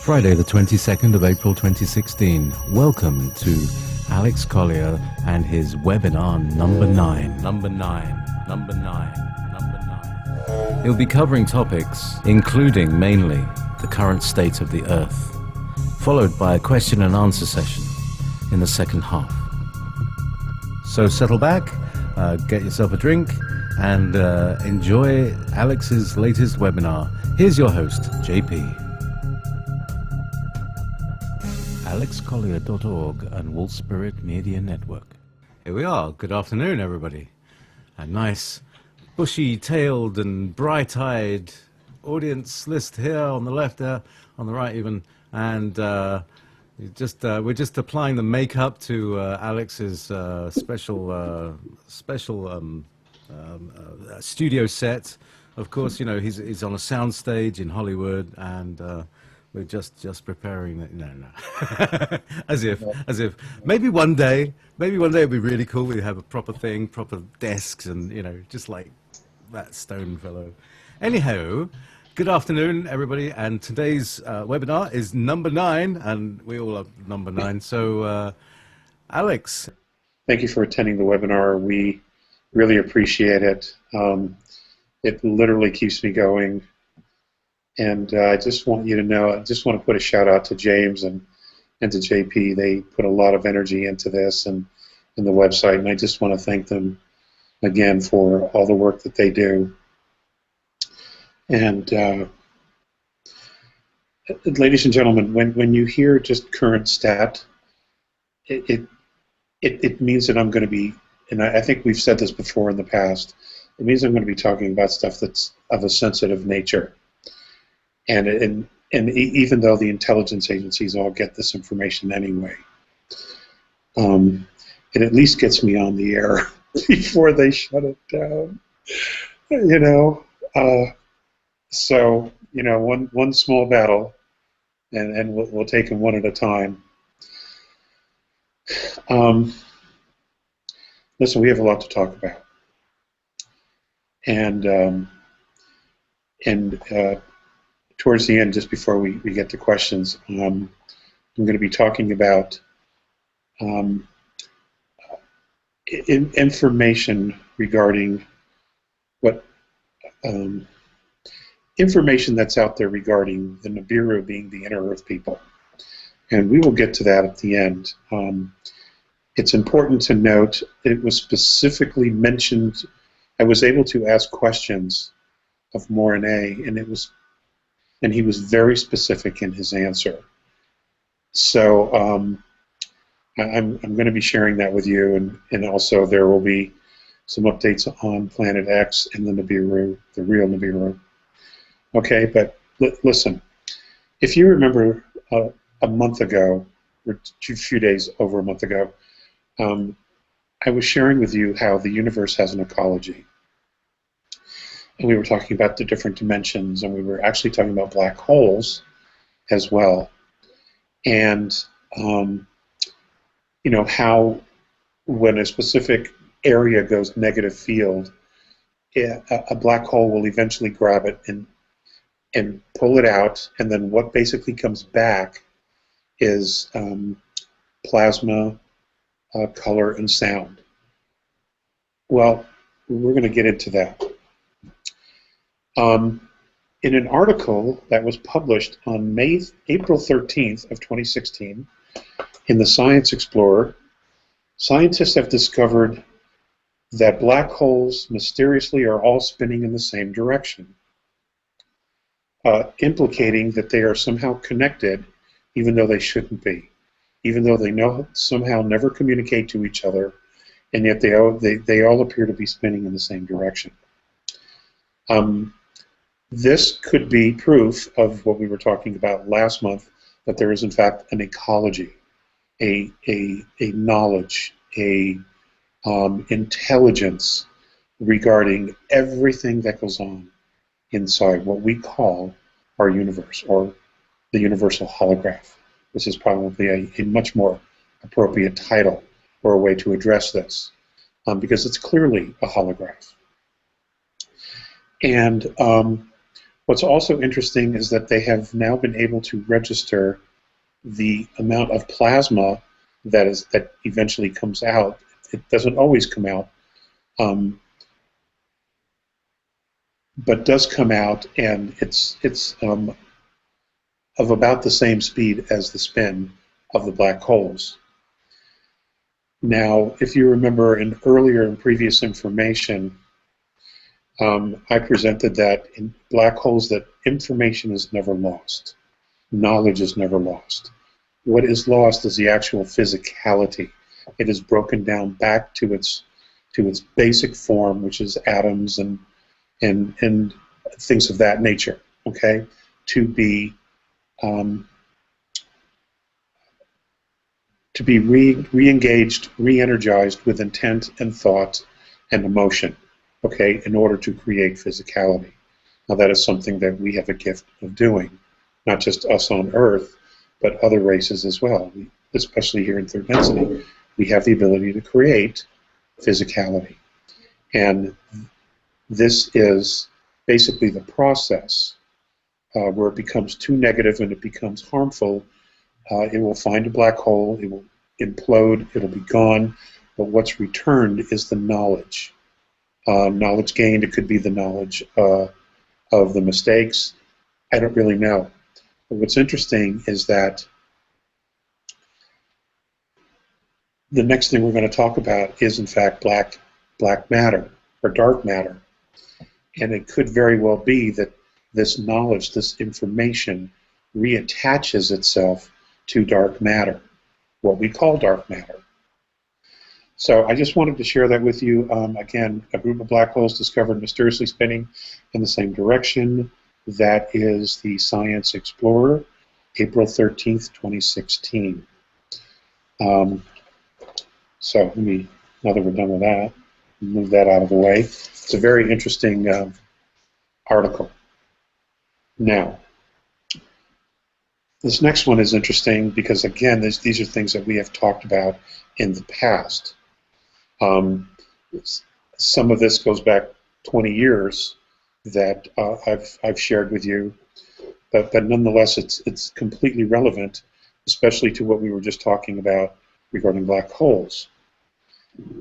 Friday the 22nd of April 2016. Welcome to Alex Collier and his webinar number 9. He'll be covering topics including mainly the current state of the Earth, followed by a question and answer session in the second half. So settle back, get yourself a drink, and enjoy Alex's latest webinar. Here's your host, JP. AlexCollier.org and Wolf Spirit Media Network. Here we are. Good afternoon, everybody. A nice, bushy-tailed and bright-eyed audience list here on the left, there on the right even, and we're just applying the makeup to Alex's special studio set. Of course, you know he's on a sound stage in Hollywood, and we're just preparing it. No. as if maybe one day it'd be really cool. We have a proper thing, proper desks, and just like that stone fellow. Anyhow, good afternoon, everybody. And today's webinar is number 9, and we all are number 9. So, Alex, thank you for attending the webinar. We really appreciate it. It literally keeps me going. And I just want you to know, I just want to put a shout out to James and to JP. They put a lot of energy into this and in the website, and I just want to thank them again for all the work that they do. And ladies and gentlemen, when you hear just current stat, it means that I'm going to be, and I think we've said this before in the past, it means I'm going to be talking about stuff that's of a sensitive nature. And even though the intelligence agencies all get this information anyway, it at least gets me on the air before they shut it down. So one small battle, and we'll take them one at a time. Listen, we have a lot to talk about, and towards the end, just before we get to questions, I'm going to be talking about information regarding information that's out there regarding the Nibiru being the inner Earth people. And we will get to that at the end. It's important to note it was specifically mentioned. I was able to ask questions of Morine, and he was very specific in his answer. So I'm going to be sharing that with you, and also there will be some updates on Planet X and the Nibiru, the real Nibiru. Okay, but listen, if you remember a month ago, or a few days over a month ago, I was sharing with you how the universe has an ecology. And we were talking about the different dimensions, and we were actually talking about black holes as well. And, how when a specific area goes negative field, a black hole will eventually grab it and pull it out, and then what basically comes back is plasma, color, and sound. Well, we're going to get into that. In an article that was published on April 13th of 2016 in the Science Explorer, scientists have discovered that black holes mysteriously are all spinning in the same direction, implicating that they are somehow connected even though they shouldn't be, even though they somehow never communicate to each other, and yet they all appear to be spinning in the same direction. This could be proof of what we were talking about last month, that there is in fact an ecology, a knowledge, a intelligence regarding everything that goes on inside what we call our universe, or the Universal Holograph. This is probably a much more appropriate title or a way to address this, because it's clearly a holograph. And What's also interesting is that they have now been able to register the amount of plasma that eventually comes out. It doesn't always come out, but does come out, and it's of about the same speed as the spin of the black holes. Now, if you remember in previous information, I presented that in black holes that information is never lost. Knowledge is never lost. What is lost is the actual physicality. It is broken down back to its basic form, which is atoms and things of that nature. Okay, to be re-engaged, re-energized with intent and thought and emotion. Okay, in order to create physicality. Now that is something that we have a gift of doing, not just us on Earth, but other races as well. Especially here in third density, we have the ability to create physicality. And this is basically the process where it becomes too negative and it becomes harmful. It will find a black hole, it will implode, it'll be gone, but what's returned is the knowledge. Knowledge gained, it could be the knowledge of the mistakes. I don't really know. But what's interesting is that the next thing we're going to talk about is, in fact, black matter or dark matter. And it could very well be that this knowledge, this information, reattaches itself to dark matter, what we call dark matter. So I just wanted to share that with you. Again, a group of black holes discovered mysteriously spinning in the same direction. That is the Science Explorer, April 13th, 2016. So let me, now that we're done with that, move that out of the way. It's a very interesting article. Now, this next one is interesting because, again, these are things that we have talked about in the past. Some of this goes back 20 years that I've shared with you, but nonetheless, it's completely relevant, especially to what we were just talking about regarding black holes.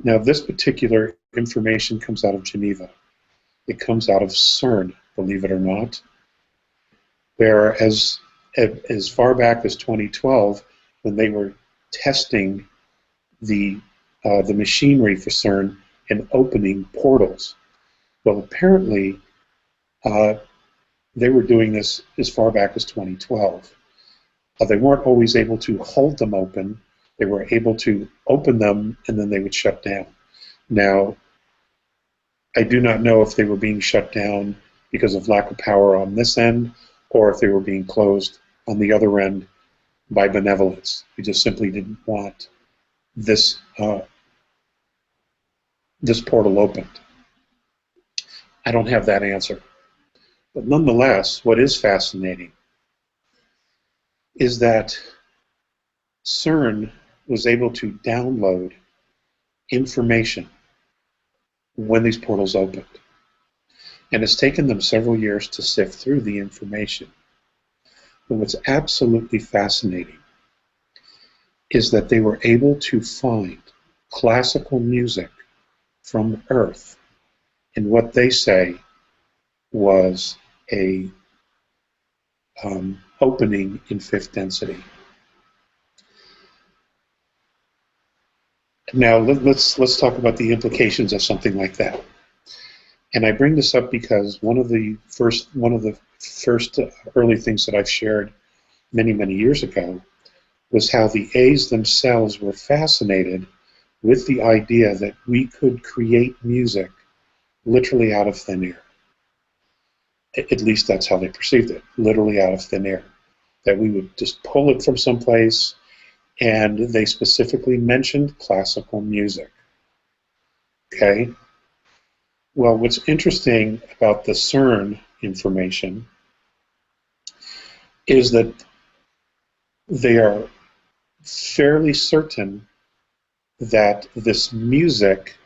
Now, this particular information comes out of Geneva. It comes out of CERN, believe it or not, where as far back as 2012, when they were testing the machinery for CERN and opening portals. Well, apparently, they were doing this as far back as 2012. They weren't always able to hold them open. They were able to open them, and then they would shut down. Now, I do not know if they were being shut down because of lack of power on this end, or if they were being closed on the other end by benevolence. We just simply didn't want this this portal opened. I don't have that answer. But nonetheless, what is fascinating is that CERN was able to download information when these portals opened. And it's taken them several years to sift through the information. But what's absolutely fascinating is that they were able to find classical music from Earth in what they say was a opening in fifth density. Now let's talk about the implications of something like that. And I bring this up because one of the first early things that I've shared many years ago was how the A's themselves were fascinated with the idea that we could create music literally out of thin air. At least that's how they perceived it, literally out of thin air. That we would just pull it from someplace, and they specifically mentioned classical music. Okay? Well, what's interesting about the CERN information is that they are fairly certain that this music,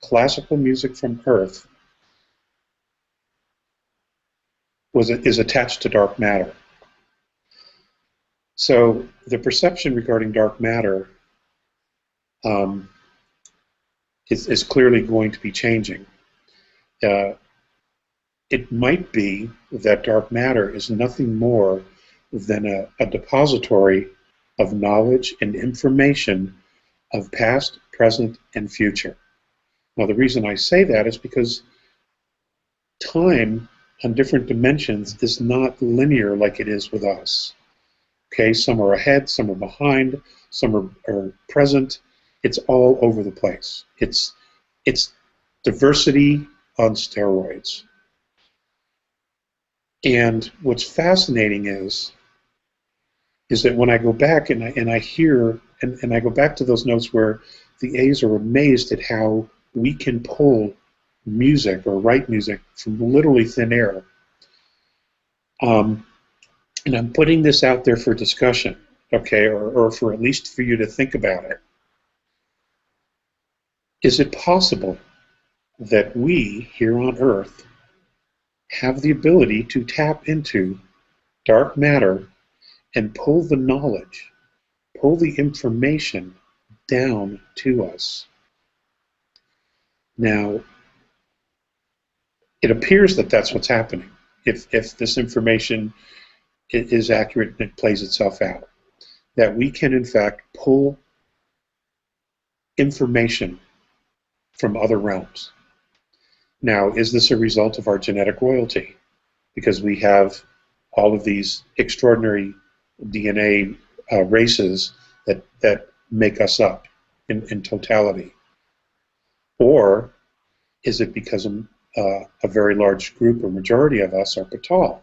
classical music from Earth, is attached to dark matter. So the perception regarding dark matter is clearly going to be changing. It might be that dark matter is nothing more than a depository of knowledge and information of past, present, and future. Now, the reason I say that is because time on different dimensions is not linear like it is with us. Okay, some are ahead, some are behind, some are present. It's all over the place. It's diversity on steroids. And what's fascinating is that when I go back and I hear, and I go back to those notes where the A's are amazed at how we can pull music or write music from literally thin air. And I'm putting this out there for discussion, okay, or for at least for you to think about it. Is it possible that we here on Earth have the ability to tap into dark matter and pull the knowledge, pull the information down to us? Now, it appears that that's what's happening. If this information is accurate and it plays itself out, that we can in fact pull information from other realms. Now, is this a result of our genetic royalty? Because we have all of these extraordinary DNA races that make us up in totality? Or is it because a very large group or majority of us are Patal,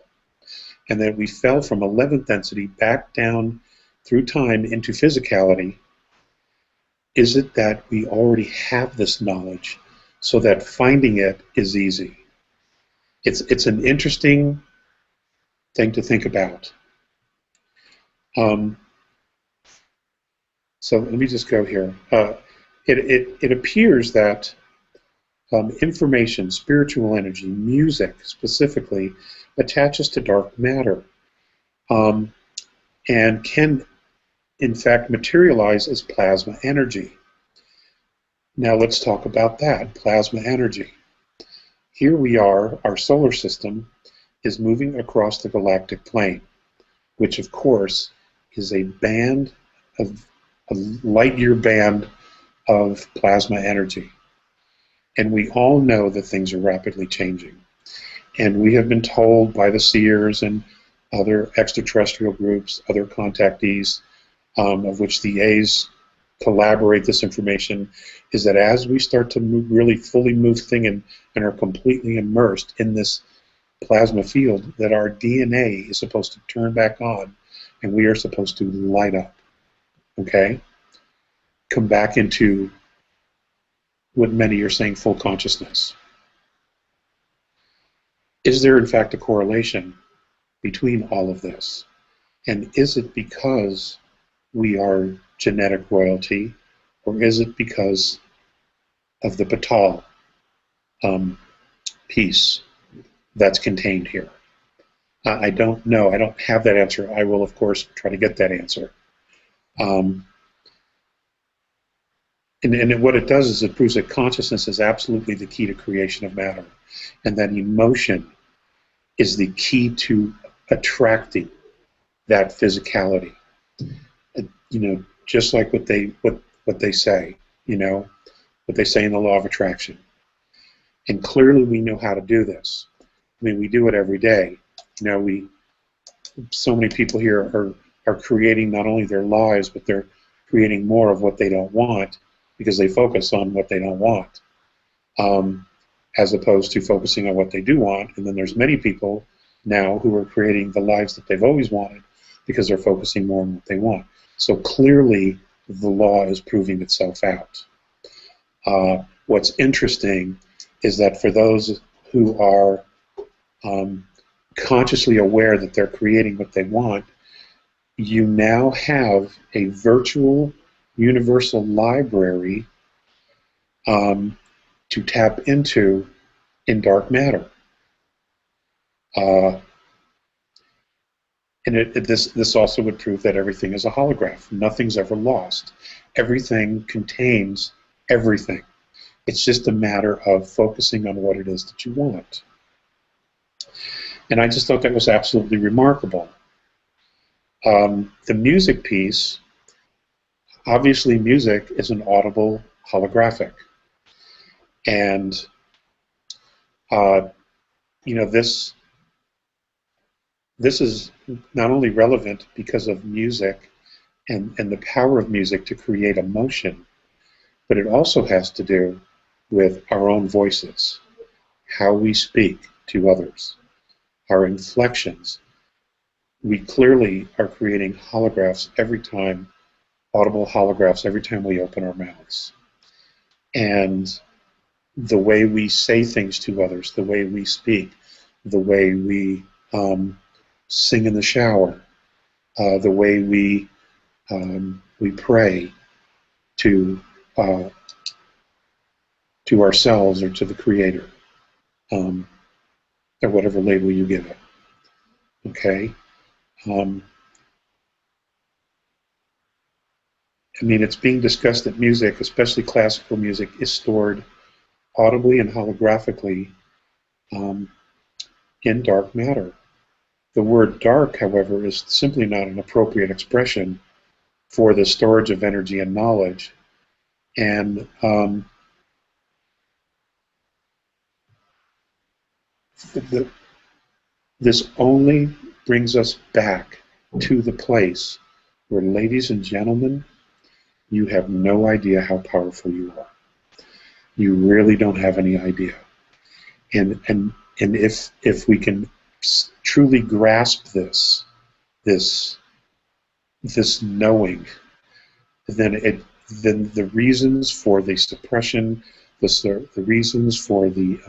and that we fell from 11th density back down through time into physicality? Is it that we already have this knowledge so that finding it is easy? It's an interesting thing to think about. So let me just go here. It appears that information, spiritual energy, music specifically, attaches to dark matter and can in fact materialize as plasma energy. Now let's talk about that, plasma energy. Here we are, our solar system is moving across the galactic plane, which of course is a light-year band of plasma energy. And we all know that things are rapidly changing. And we have been told by the seers and other extraterrestrial groups, other contactees, of which the A's collaborate this information, is that as we start to really fully move things and are completely immersed in this plasma field, that our DNA is supposed to turn back on and we are supposed to light up, okay? Come back into what many are saying full consciousness. Is there in fact a correlation between all of this? And is it because we are genetic royalty, or is it because of the Patal piece that's contained here? I don't know. I don't have that answer. I will, of course, try to get that answer. And what it does is it proves that consciousness is absolutely the key to creation of matter, and that emotion is the key to attracting that physicality. You know, just like what they say, you know, what they say in the law of attraction. And clearly we know how to do this. I mean, we do it every day. You know, so many people here are creating not only their lives, but they're creating more of what they don't want because they focus on what they don't want, as opposed to focusing on what they do want. And then there's many people now who are creating the lives that they've always wanted because they're focusing more on what they want. So clearly the law is proving itself out. What's interesting is that for those who are consciously aware that they're creating what they want, you now have a virtual universal library to tap into in dark matter. And this also would prove that everything is a holograph. Nothing's ever lost. Everything contains everything. It's just a matter of focusing on what it is that you want. And I just thought that was absolutely remarkable. The music piece, obviously music is an audible holographic. And, you know, this is not only relevant because of music and the power of music to create emotion, but it also has to do with our own voices, how we speak to others, our inflections. We clearly are creating holographs every time, audible holographs every time we open our mouths. And the way we say things to others, the way we speak, the way we sing in the shower, the way we pray to ourselves or to the Creator, or whatever label you give it. Okay. I mean, it's being discussed that music, especially classical music, is stored audibly and holographically in dark matter. The word dark, however, is simply not an appropriate expression for the storage of energy and knowledge. And this only brings us back to the place where, ladies and gentlemen, you have no idea how powerful you are. You really don't have any idea. And if we can truly grasp this knowing, then the reasons for the suppression, the reasons for the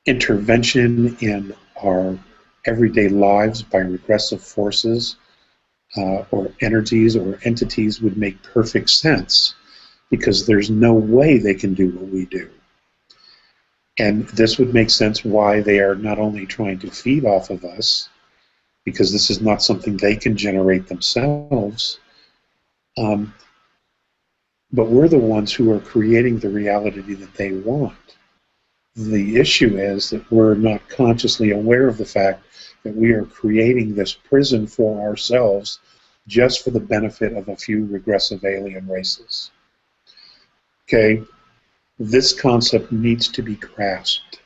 intervention in our everyday lives by regressive forces or energies or entities would make perfect sense, because there's no way they can do what we do. And this would make sense why they are not only trying to feed off of us, because this is not something they can generate themselves, but we're the ones who are creating the reality that they want. The issue is that we're not consciously aware of the fact that we are creating this prison for ourselves just for the benefit of a few regressive alien races. Okay? This concept needs to be grasped.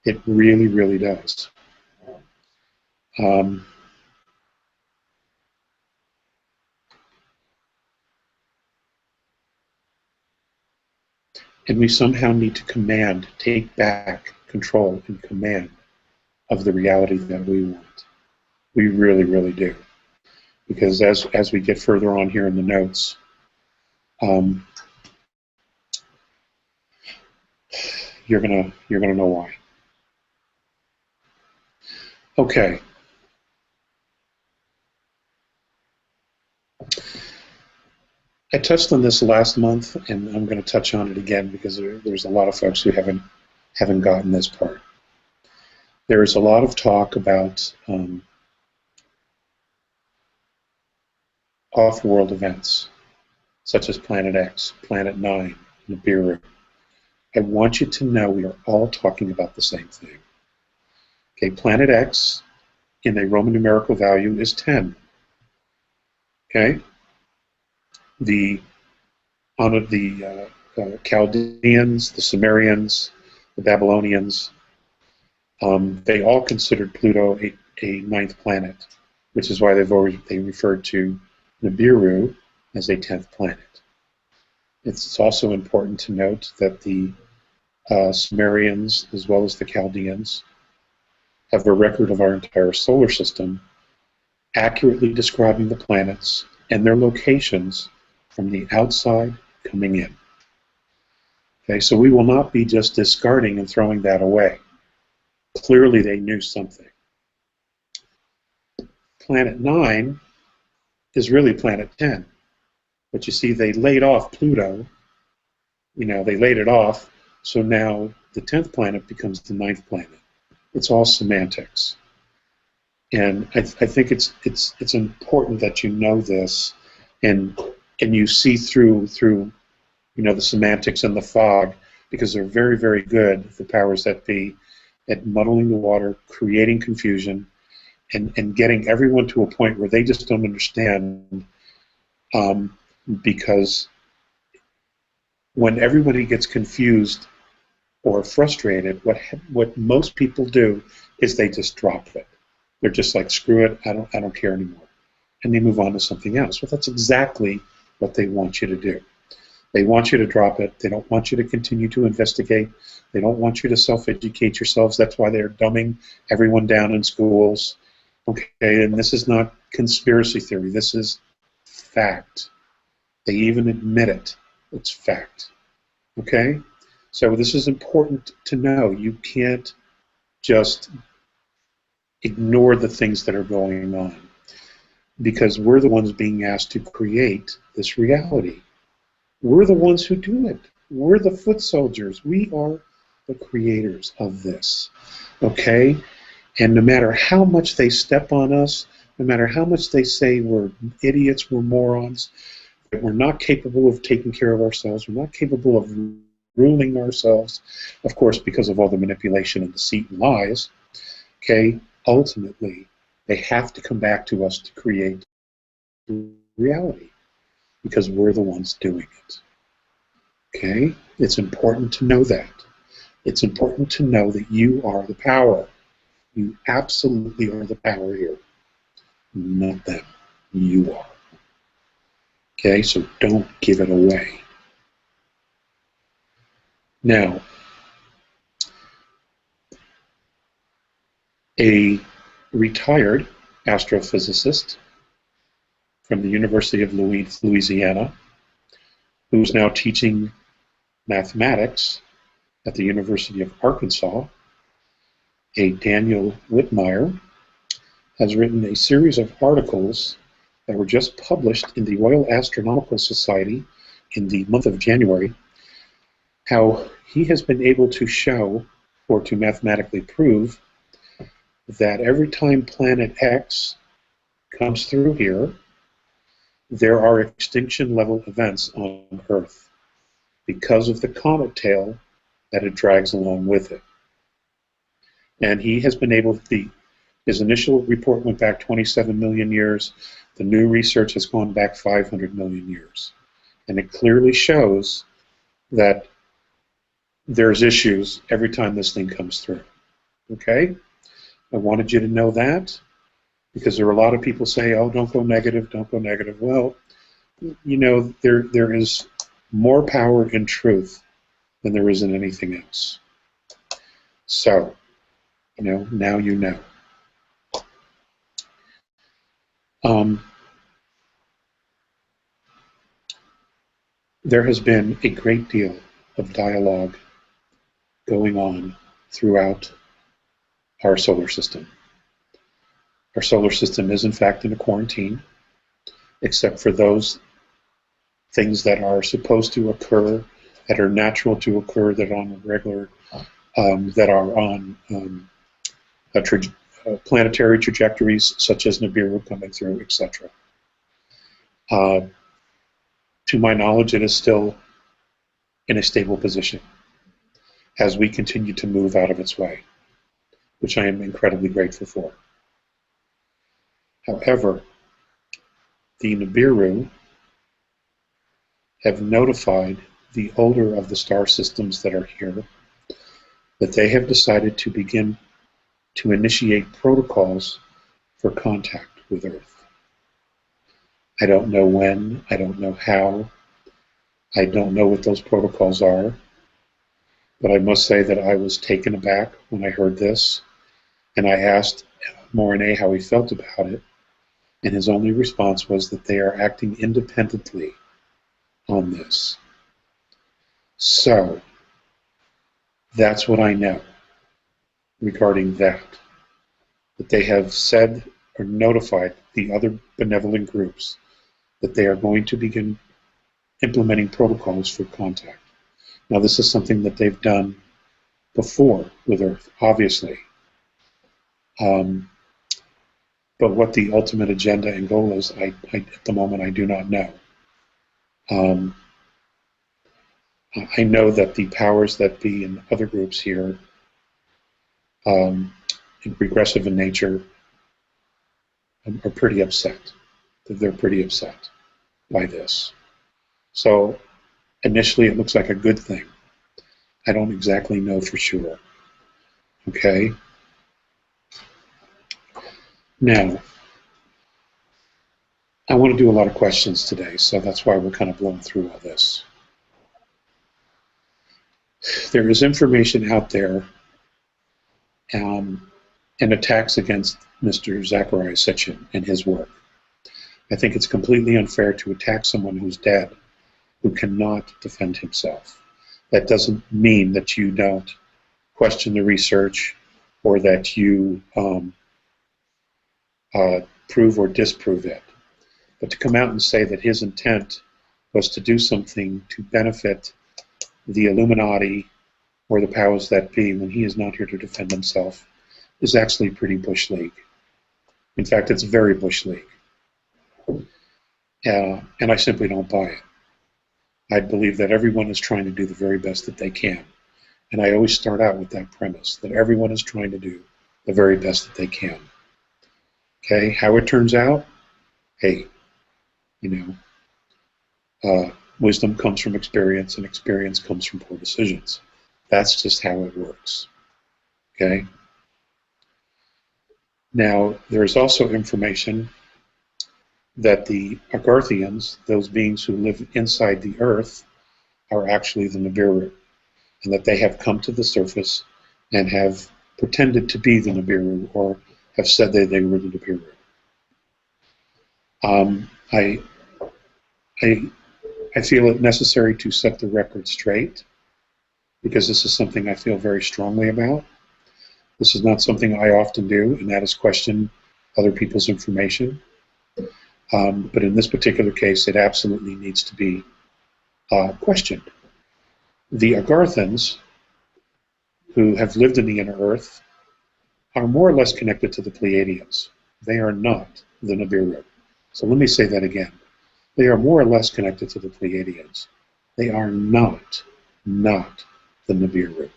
It really, really does. And we somehow need to take back control and command of the reality that we want. We really, really do. Because as we get further on here in the notes, you're gonna know why. Okay. I touched on this last month, and I'm going to touch on it again because there's a lot of folks who haven't gotten this part. There is a lot of talk about off-world events, such as Planet X, Planet 9, Nibiru. I want you to know we are all talking about the same thing. Okay, Planet X in a Roman numerical value is 10. Okay? The Chaldeans, the Sumerians, the Babylonians, they all considered Pluto a ninth planet, which is why they referred to Nibiru as a 10th planet. It's also important to note that the Sumerians, as well as the Chaldeans, have a record of our entire solar system, accurately describing the planets and their locations from the outside coming in. Okay, so we will not be just discarding and throwing that away. Clearly they knew something. Planet 9 is really Planet 10. But you see, they laid off Pluto. You know, they laid it off, so now the 10th planet becomes the 9th planet. It's all semantics. And I think it's important that you know this, and you see through the semantics and the fog, because they're very, very good, the powers that be, at muddling the water, creating confusion, and getting everyone to a point where they just don't understand, because when everybody gets confused or frustrated, what most people do is they just drop it. They're just like, screw it, I don't care anymore, and they move on to something else. Well, that's exactly what they want you to do. They want you to drop it. They don't want you to continue to investigate. They don't want you to self-educate yourselves. That's why they're dumbing everyone down in schools. Okay, and this is not conspiracy theory. This is fact. They even admit it. It's fact. Okay? So this is important to know. You can't just ignore the things that are going on, because we're the ones being asked to create this reality. We're the ones who do it. We're the foot soldiers. We are the creators of this. Okay? And no matter how much they step on us, no matter how much they say we're idiots, we're morons, that we're not capable of taking care of ourselves, we're not capable of ruling ourselves, of course, because of all the manipulation and deceit and lies, okay, ultimately, they have to come back to us to create reality, because we're the ones doing it. Okay? It's important to know that. It's important to know that you are the power. You absolutely are the power here. Not them. You are. Okay? So don't give it away. Now, a retired astrophysicist from the University of Louisiana, who's now teaching mathematics at the University of Arkansas, a Daniel Whitmire, has written a series of articles that were just published in the Royal Astronomical Society in the month of January, how he has been able to show, or to mathematically prove, that every time planet X comes through here, there are extinction-level events on Earth because of the comet tail that it drags along with it. And he has been able to, his initial report went back 27 million years. The new research has gone back 500 million years. And it clearly shows that there's issues every time this thing comes through. Okay? I wanted you to know that, because there are a lot of people say, oh, don't go negative, don't go negative. Well, you know, there is more power in truth than there is in anything else. So, you know, now you know. There has been a great deal of dialogue going on throughout our solar system. Our solar system is, in fact, in a quarantine, except for those things that are supposed to occur, that are natural to occur, that are on a regular, that are on planetary trajectories, such as Nibiru coming through, etc. To my knowledge, it is still in a stable position as we continue to move out of its way, which I am incredibly grateful for. However, the Nibiru have notified the older of the star systems that are here that they have decided to begin to initiate protocols for contact with Earth. I don't know when, I don't know how, I don't know what those protocols are, but I must say that I was taken aback when I heard this, and I asked Morine how he felt about it, and his only response was that they are acting independently on this. So, that's what I know regarding that they have said or notified the other benevolent groups that they are going to begin implementing protocols for contact. Now, this is something that they've done before with Earth, obviously. But what the ultimate agenda and goal is, at the moment, I do not know. I know that the powers that be in other groups here, regressive in nature, are pretty upset. They're pretty upset by this. So initially it looks like a good thing. I don't exactly know for sure. Okay? Now, I want to do a lot of questions today, so that's why we're kind of blowing through all this. There is information out there and attacks against Mr. Zecharia Sitchin and his work. I think it's completely unfair to attack someone who's dead, who cannot defend himself. That doesn't mean that you don't question the research or that you prove or disprove it. But to come out and say that his intent was to do something to benefit the Illuminati or the powers that be when he is not here to defend himself is actually pretty Bush League. In fact, it's very Bush League. And I simply don't buy it. I believe that everyone is trying to do the very best that they can. And I always start out with that premise, that everyone is trying to do the very best that they can. Okay, how it turns out, hey, you know, wisdom comes from experience, and experience comes from poor decisions. That's just how it works. Okay? Now, there's also information that the Arcturians, those beings who live inside the Earth, are actually the Nibiru, and that they have come to the surface and have pretended to be the Nibiru, or have said that they were the Nibiru. I feel it necessary to set the record straight, because this is something I feel very strongly about. This is not something I often do, and that is question other people's information. But in this particular case, it absolutely needs to be questioned. The Agarthans, who have lived in the inner Earth, are more or less connected to the Pleiadians. They are not the Nibiru. So let me say that again. They are more or less connected to the Pleiadians. They are not the Nibiru.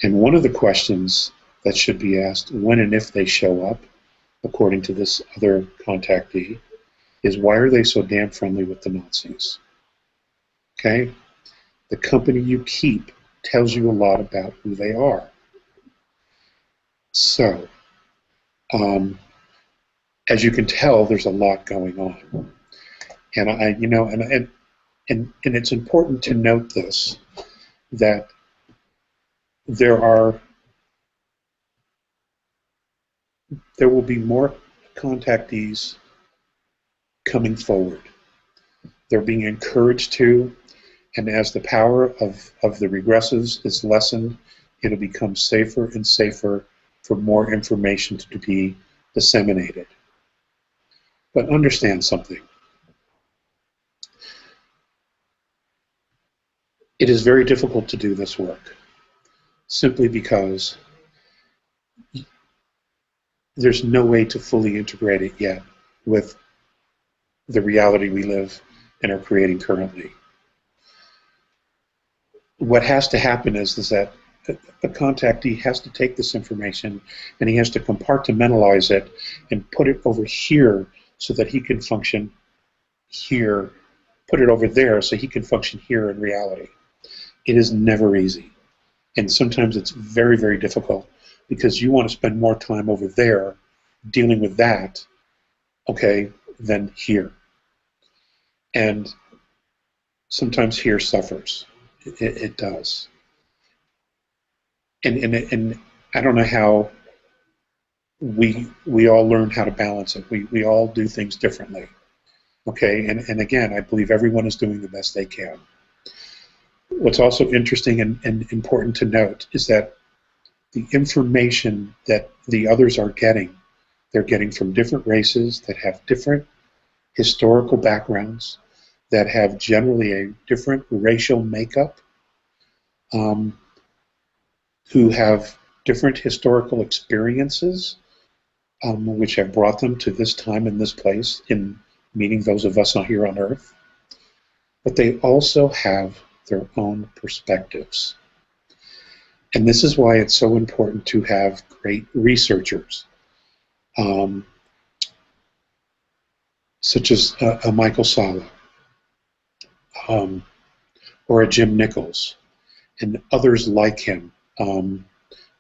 And one of the questions that should be asked when and if they show up, according to this other contactee, is why are they so damn friendly with the Nazis? Okay? The company you keep tells you a lot about who they are. So, as you can tell, there's a lot going on. And and it's important to note this, that there will be more contactees coming forward. They're being encouraged to, and as the power of the regressives is lessened, it'll become safer and safer for more information to be disseminated. But understand something. It is very difficult to do this work, simply because there's no way to fully integrate it yet with the reality we live and are creating currently. What has to happen is that the contactee has to take this information and he has to compartmentalize it and put it over here so that he can function here, put it over there so he can function here in reality. It is never easy. And sometimes it's very, very difficult because you want to spend more time over there dealing with that, okay, than here. And sometimes here suffers. It does. And I don't know how we all learn how to balance it. We all do things differently. Okay, and again, I believe everyone is doing the best they can. What's also interesting and important to note is that the information that the others are getting, they're getting from different races that have different historical backgrounds, that have generally a different racial makeup. who have different historical experiences, which have brought them to this time and this place, in meeting those of us here on Earth. But they also have their own perspectives. And this is why it's so important to have great researchers, such as a Michael Salla, or a Jim Nichols, and others like him,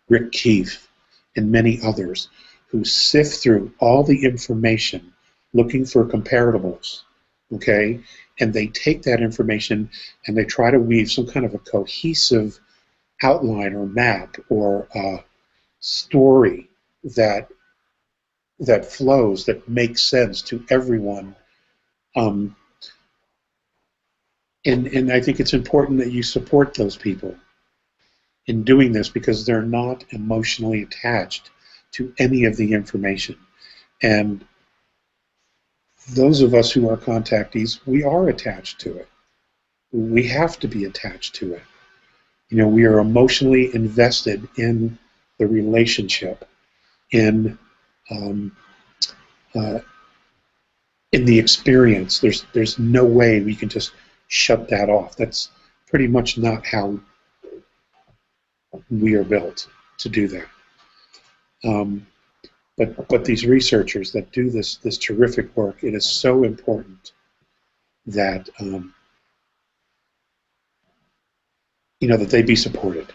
Rick Keefe, and many others, who sift through all the information looking for comparables, okay? And they take that information and they try to weave some kind of a cohesive outline or map or story that flows, that makes sense to everyone. And I think it's important that you support those people in doing this, because they're not emotionally attached to any of the information. And those of us who are contactees, we are attached to it. We have to be attached to it. You know, we are emotionally invested in the relationship, in the experience. There's no way we can just shut that off. That's pretty much not how we are built to do that. But these researchers that do this terrific work, it is so important that you know, that they be supported,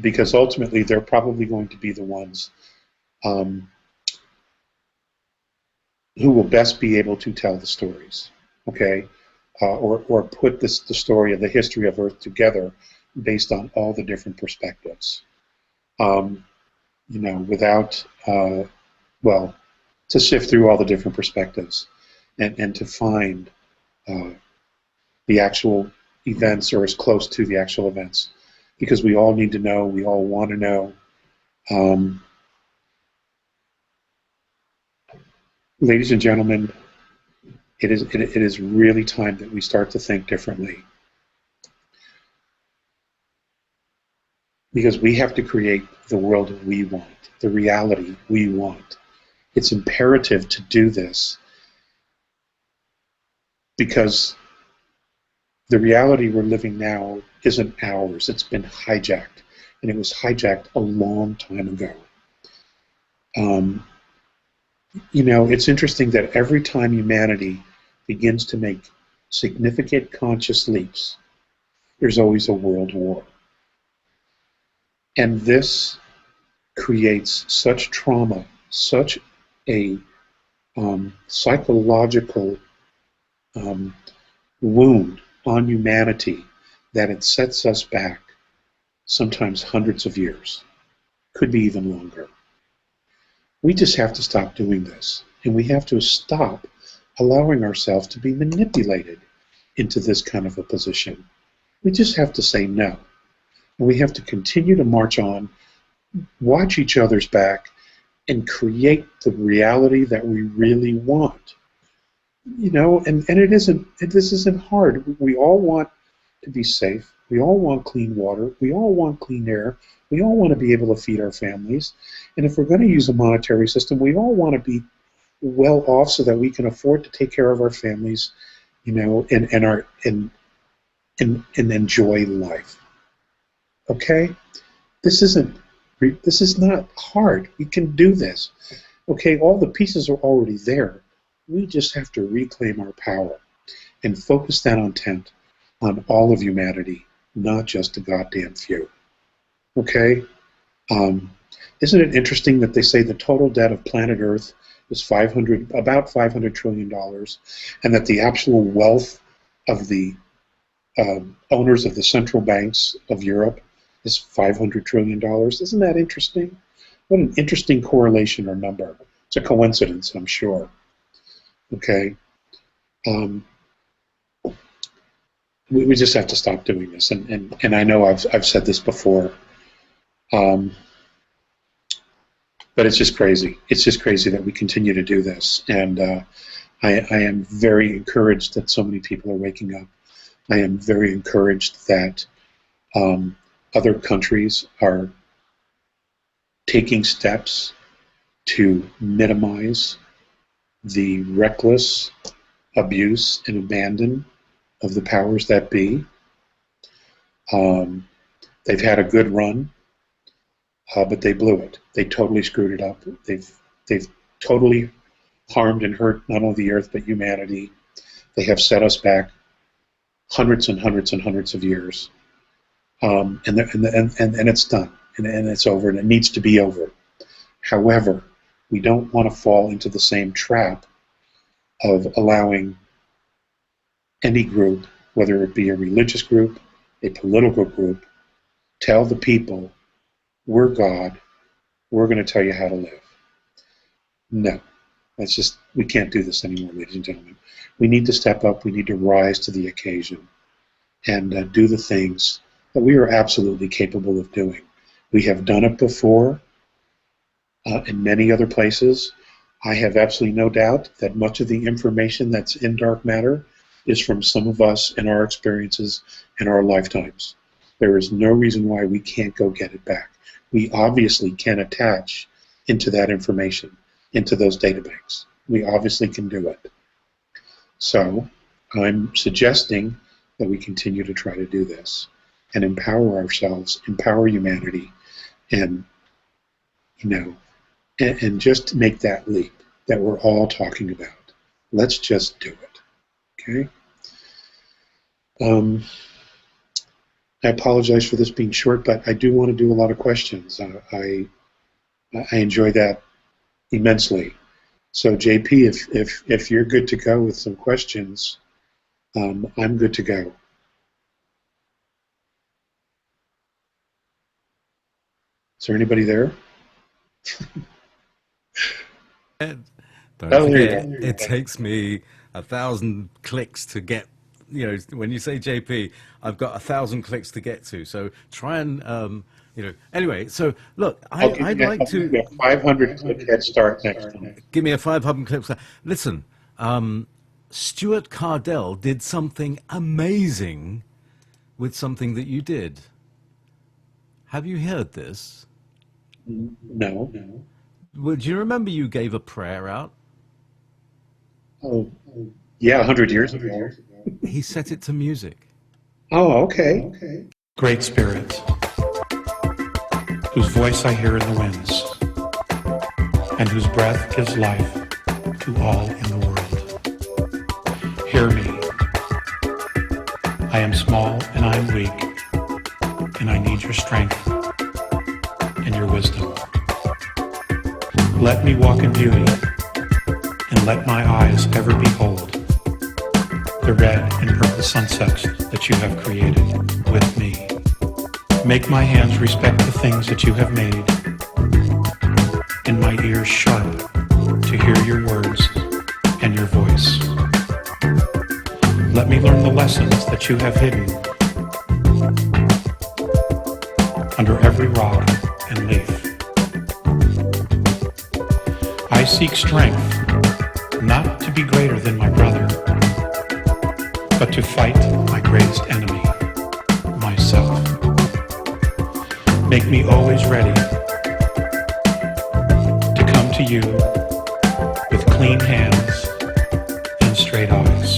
because ultimately they're probably going to be the ones who will best be able to tell the stories, okay, or put the story of the history of Earth together based on all the different perspectives. You know, without, well, to sift through all the different perspectives and to find the actual events, or as close to the actual events, because we all need to know, we all want to know. Ladies and gentlemen, it is really time that we start to think differently, because we have to create the world we want, the reality we want. It's imperative to do this, because the reality we're living now isn't ours. It's been hijacked, and it was hijacked a long time ago. You know, it's interesting that every time humanity begins to make significant conscious leaps, there's always a world war. And this creates such trauma, such a psychological wound on humanity, that it sets us back sometimes hundreds of years, could be even longer. We just have to stop doing this, and we have to stop allowing ourselves to be manipulated into this kind of a position. We just have to say no. And we have to continue to march on, watch each other's back, and create the reality that we really want. You know, and this isn't hard. We all want to be safe. We all want clean water. We all want clean air. We all want to be able to feed our families. And if we're going to use a monetary system, we all want to be well off so that we can afford to take care of our families, you know, and enjoy life. Okay? This is not hard. We can do this. Okay, all the pieces are already there. We just have to reclaim our power and focus that intent on all of humanity, not just a goddamn few. Okay? Isn't it interesting that they say the total debt of planet Earth is about $500 trillion, and that the actual wealth of the owners of the central banks of Europe is $500 trillion? Isn't that interesting? What an interesting correlation or number. It's a coincidence, I'm sure. Okay? We just have to stop doing this, and I know I've said this before, but it's just crazy. It's just crazy that we continue to do this, and I am very encouraged that so many people are waking up. I am very encouraged that other countries are taking steps to minimize the reckless abuse and abandon of the powers that be. They've had a good run, but they blew it. They totally screwed it up. They've totally harmed and hurt not only the Earth but humanity. They have set us back hundreds and hundreds and hundreds of years, and it's done, and it's over, and it needs to be over. However, we don't want to fall into the same trap of allowing any group, whether it be a religious group, a political group, tell the people, we're God, we're going to tell you how to live. No. We can't do this anymore, ladies and gentlemen. We need to step up, we need to rise to the occasion and do the things that we are absolutely capable of doing. We have done it before in many other places. I have absolutely no doubt that much of the information that's in dark matter is from some of us and our experiences in our lifetimes. There is no reason why we can't go get it back. We obviously can attach into that information, into those databanks. We obviously can do it. So I'm suggesting that we continue to try to do this and empower ourselves, empower humanity, and and just make that leap that we're all talking about. Let's just do it. Okay? I apologize for this being short, but I do want to do a lot of questions. I enjoy that immensely. So JP, if you're good to go with some questions, I'm good to go. Is there anybody there? Don't forget, it takes me 1,000 clicks to get, when you say JP, I've got 1,000 clicks to get to. So try and, anyway, so look, I'd like to... Give me a 500 click head start next time. Give me a 500 clicks. Listen, Stuart Cardell did something amazing with something that you did. Have you heard this? No. Well, do you remember you gave a prayer out? Oh, yeah, 100 years ago. He set it to music. Oh, okay. Great Spirit, whose voice I hear in the winds, and whose breath gives life to all in the world. Hear me. I am small and I am weak, and I need your strength and your wisdom. Let me walk in beauty, and let my eyes ever behold the red and purple sunsets that you have created with me. Make my hands respect the things that you have made, and my ears sharp to hear your words and your voice. Let me learn the lessons that you have hidden under every rock and leaf. I seek strength, not to be greater than my brother, but to fight my greatest enemy, myself. Make me always ready to come to you with clean hands and straight eyes,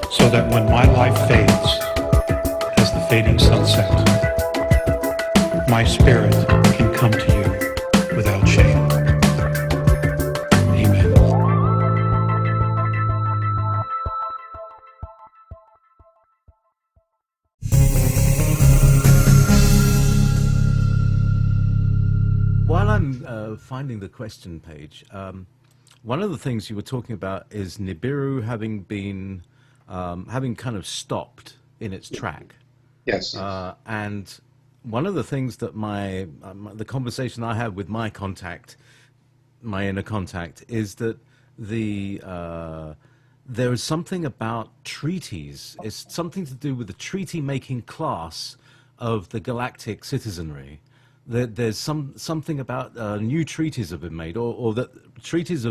so that when my life fades as the fading sunset, my spirit can come to you without shame. Amen. While I'm finding the question page, one of the things you were talking about is Nibiru having been, having kind of stopped in its track. Yes. And one of the things that the conversation I had with my contact, my inner contact, is that there is something about treaties. It's something to do with the treaty-making class of the galactic citizenry. There's something about new treaties have been made, or that treaties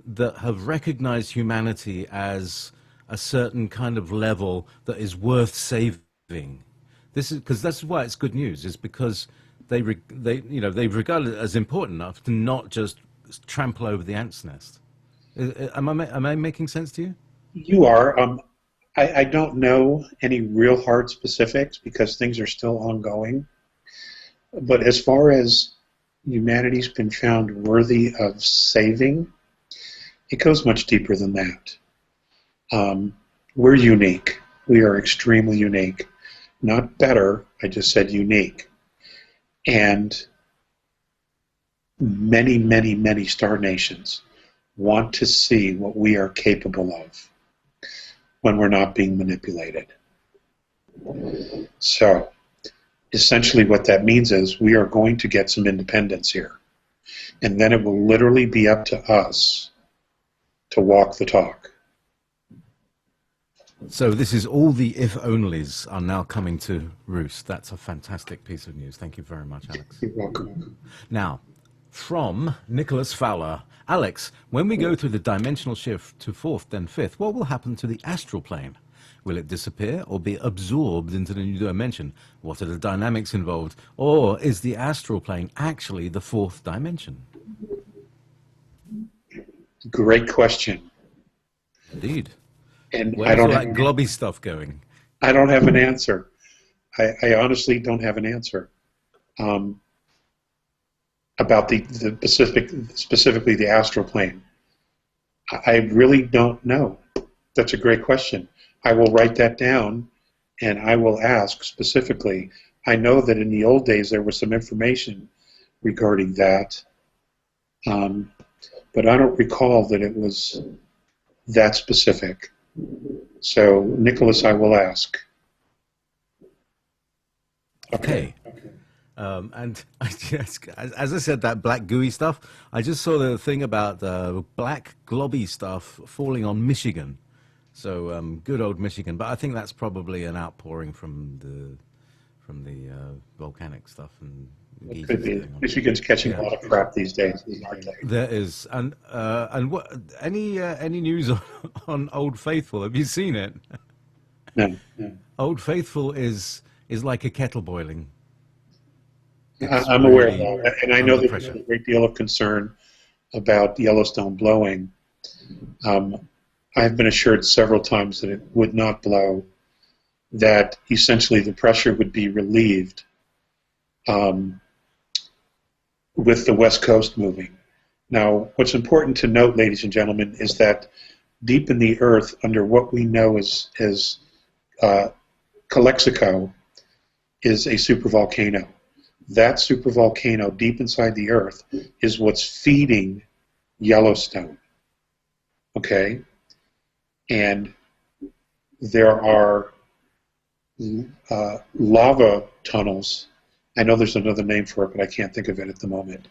that have recognized humanity as a certain kind of level that is worth saving. This is because that's why it's good news. Is because they regard it as important enough to not just trample over the ant's nest. Am I making sense to you? You are. I don't know any real hard specifics because things are still ongoing. But as far as humanity's been found worthy of saving, it goes much deeper than that. We're unique. We are extremely unique. Not better, I just said unique. And many, many, many star nations want to see what we are capable of when we're not being manipulated. So, essentially what that means is we are going to get some independence here. And then it will literally be up to us to walk the talk. So this is all the if-onlys are now coming to roost. That's a fantastic piece of news. Thank you very much, Alex. You're welcome. Now, from Nicholas Fowler. Alex, when we go through the dimensional shift to fourth, then fifth, what will happen to the astral plane? Will it disappear or be absorbed into the new dimension? What are the dynamics involved? Or is the astral plane actually the fourth dimension? Great question. Indeed. And Where's I don't all have that globby stuff going? I don't have an answer. I honestly don't have an answer about the specifically the astral plane. I really don't know. That's a great question. I will write that down, and I will ask specifically. I know that in the old days there was some information regarding that, but I don't recall that it was that specific. So, Nicholas, I will ask. Okay. And as I said, that black gooey stuff, I just saw the thing about black globby stuff falling on Michigan. So good old Michigan. But I think that's probably an outpouring from the volcanic stuff. And it could be. Michigan's catching a lot of crap these days. There is. And what any news on Old Faithful? Have you seen it? No. Old Faithful is like a kettle boiling. I'm aware of that, and I know that there's a great deal of concern about Yellowstone blowing. I've been assured several times that it would not blow, that essentially the pressure would be relieved with the West Coast moving. Now, what's important to note, ladies and gentlemen, is that deep in the earth, under what we know as Calexico, is a supervolcano. That supervolcano deep inside the earth is what's feeding Yellowstone. Okay? And there are lava tunnels, I know there's another name for it, but I can't think of it at the moment,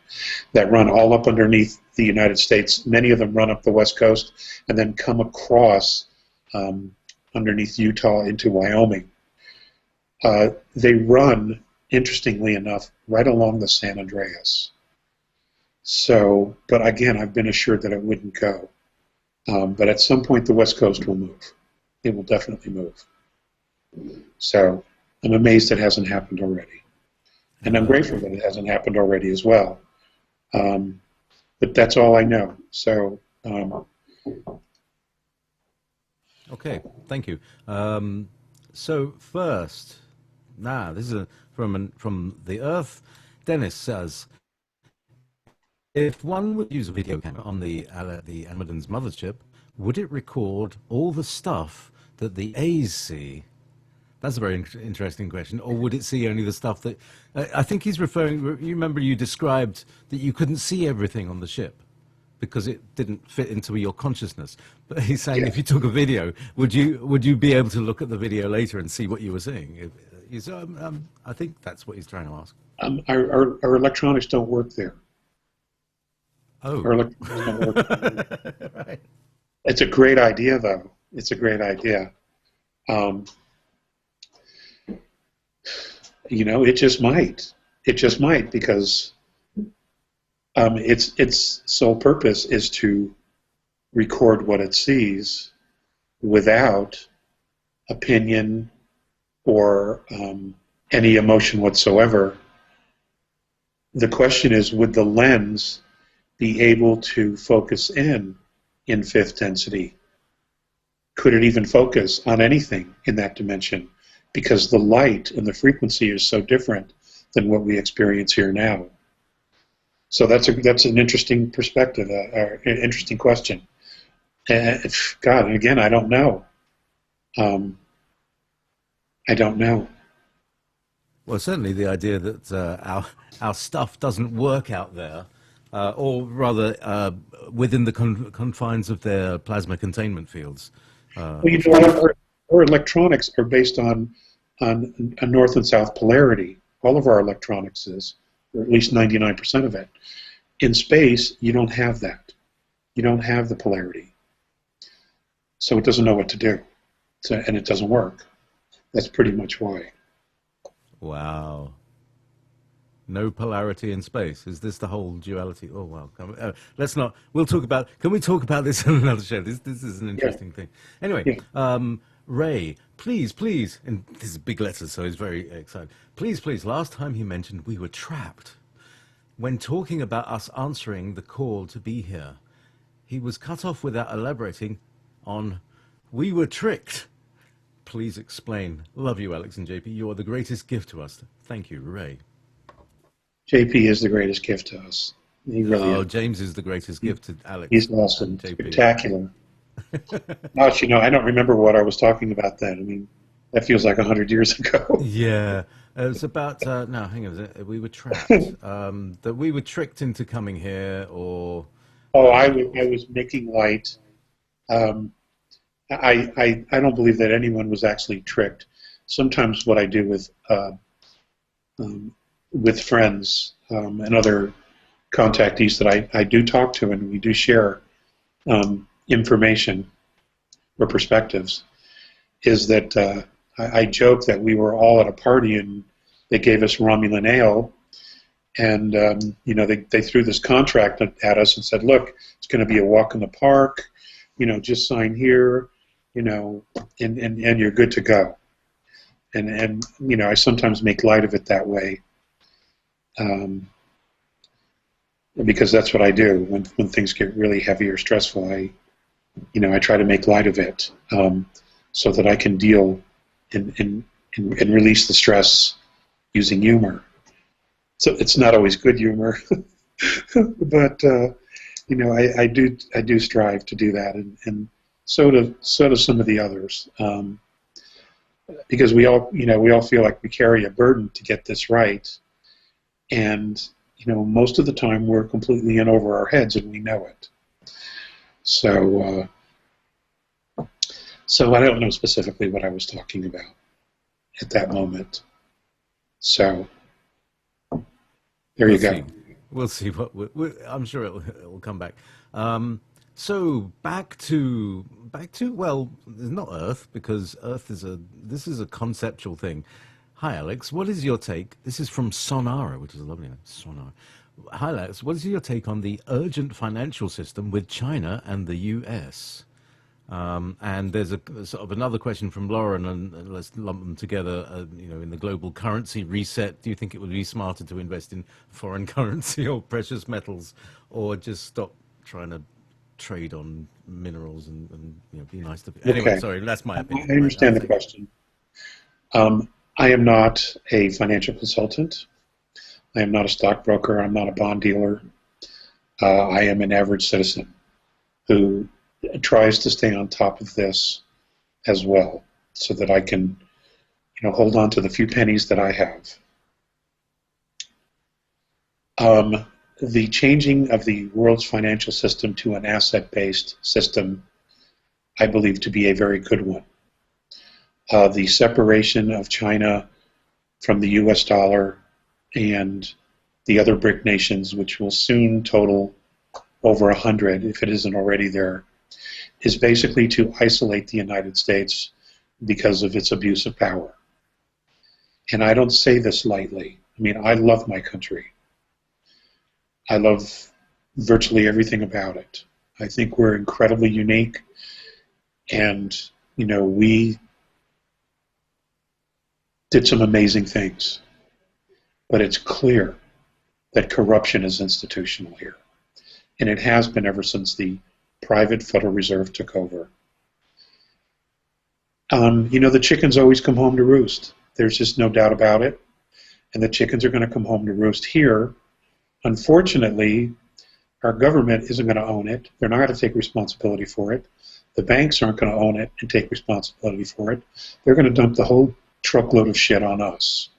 that run all up underneath the United States. Many of them run up the West Coast and then come across underneath Utah into Wyoming. They run, interestingly enough, right along the San Andreas. So, but again, I've been assured that it wouldn't go. But at some point, the West Coast will move. It will definitely move. So, I'm amazed it hasn't happened already. And I'm grateful that it hasn't happened already as well. But that's all I know. So, okay, thank you. So first, this is from the Earth. Dennis says, if one would use a video camera on the Andromedans mothership, would it record all the stuff that the A's see? That's a very interesting question. Or would it see only the stuff that... I think he's referring... You remember you described that you couldn't see everything on the ship because it didn't fit into your consciousness. But he's saying if you took a video, would you be able to look at the video later and see what you were seeing? I think that's what he's trying to ask. Our electronics don't work there. Oh. Our electronics don't work there. Right. It's a great idea, though. It's a great idea. You know, it just might. It just might, because its sole purpose is to record what it sees without opinion or any emotion whatsoever. The question is, would the lens be able to focus in fifth density? Could it even focus on anything in that dimension? Because the light and the frequency is so different than what we experience here now. So that's an interesting perspective, an interesting question. God, and again, I don't know. I don't know. Well, certainly the idea that our stuff doesn't work out there, or rather within the confines of their plasma containment fields. Well, you know, our electronics are based on a north and south polarity. All of our electronics is, or at least 99% of it. In space, you don't have that. You don't have the polarity. So it doesn't know what to do, and it doesn't work. That's pretty much why. Wow. No polarity in space. Is this the whole duality? Oh, wow. Let's not. We'll talk about. Can we talk about this in another show? This is an interesting thing. Anyway, Ray, please, and this is big letters, so he's very excited. Please. Last time he mentioned we were trapped. When talking about us answering the call to be here, he was cut off without elaborating on we were tricked. Please explain. Love you, Alex and JP. You are the greatest gift to us. Thank you, Ray. JP is the greatest gift to us. He really is. James is the greatest gift to Alex. He's awesome. Spectacular. Gosh, you know, I don't remember what I was talking about then. I mean, that feels like 100 years ago. Yeah. It was about, no, hang on. We were trapped. That we were tricked into coming here, or... Oh, I was making light. I don't believe that anyone was actually tricked. Sometimes what I do with friends and other contactees that I do talk to, and we do share information or perspectives, is that I joke that we were all at a party and they gave us Romulan ale, and you know, they threw this contract at us and said, look, it's going to be a walk in the park, you know, just sign here, you know, and you're good to go. And you know, I sometimes make light of it that way, because that's what I do when things get really heavy or stressful. I try to make light of it, so that I can deal and release the stress using humor. So it's not always good humor, but you know, I do strive to do that, and so do some of the others, because we all feel like we carry a burden to get this right, and you know, most of the time we're completely in over our heads and we know it. So I don't know specifically what I was talking about at that moment. So there you go. We'll see what I'm sure it will come back. So back to well, not Earth, because Earth this is a conceptual thing. Hi Alex, what is your take? This is from Sonara, which is a lovely name. Sonara. Hi Alex, what is your take on the urgent financial system with China and the US? And there's a sort of another question from Lauren, and let's lump them together. You know, in the global currency reset, do you think it would be smarter to invest in foreign currency or precious metals, or just stop trying to trade on minerals and you know, be nice to people? Anyway, sorry, that's my opinion. I understand the question. I am not a financial consultant. I am not a stockbroker. I'm not a bond dealer. I am an average citizen who tries to stay on top of this as well, so that I can, you know, hold on to the few pennies that I have. The changing of the world's financial system to an asset-based system, I believe to be a very good one. The separation of China from the US dollar and the other BRIC nations, which will soon total over 100, if it isn't already there, is basically to isolate the United States because of its abuse of power. And I don't say this lightly. I mean, I love my country. I love virtually everything about it. I think we're incredibly unique, and you know, we did some amazing things. But it's clear that corruption is institutional here. And it has been ever since the private Federal Reserve took over. You know, the chickens always come home to roost. There's just no doubt about it. And the chickens are going to come home to roost here. Unfortunately, our government isn't going to own it. They're not going to take responsibility for it. The banks aren't going to own it and take responsibility for it. They're going to dump the whole truckload of shit on us.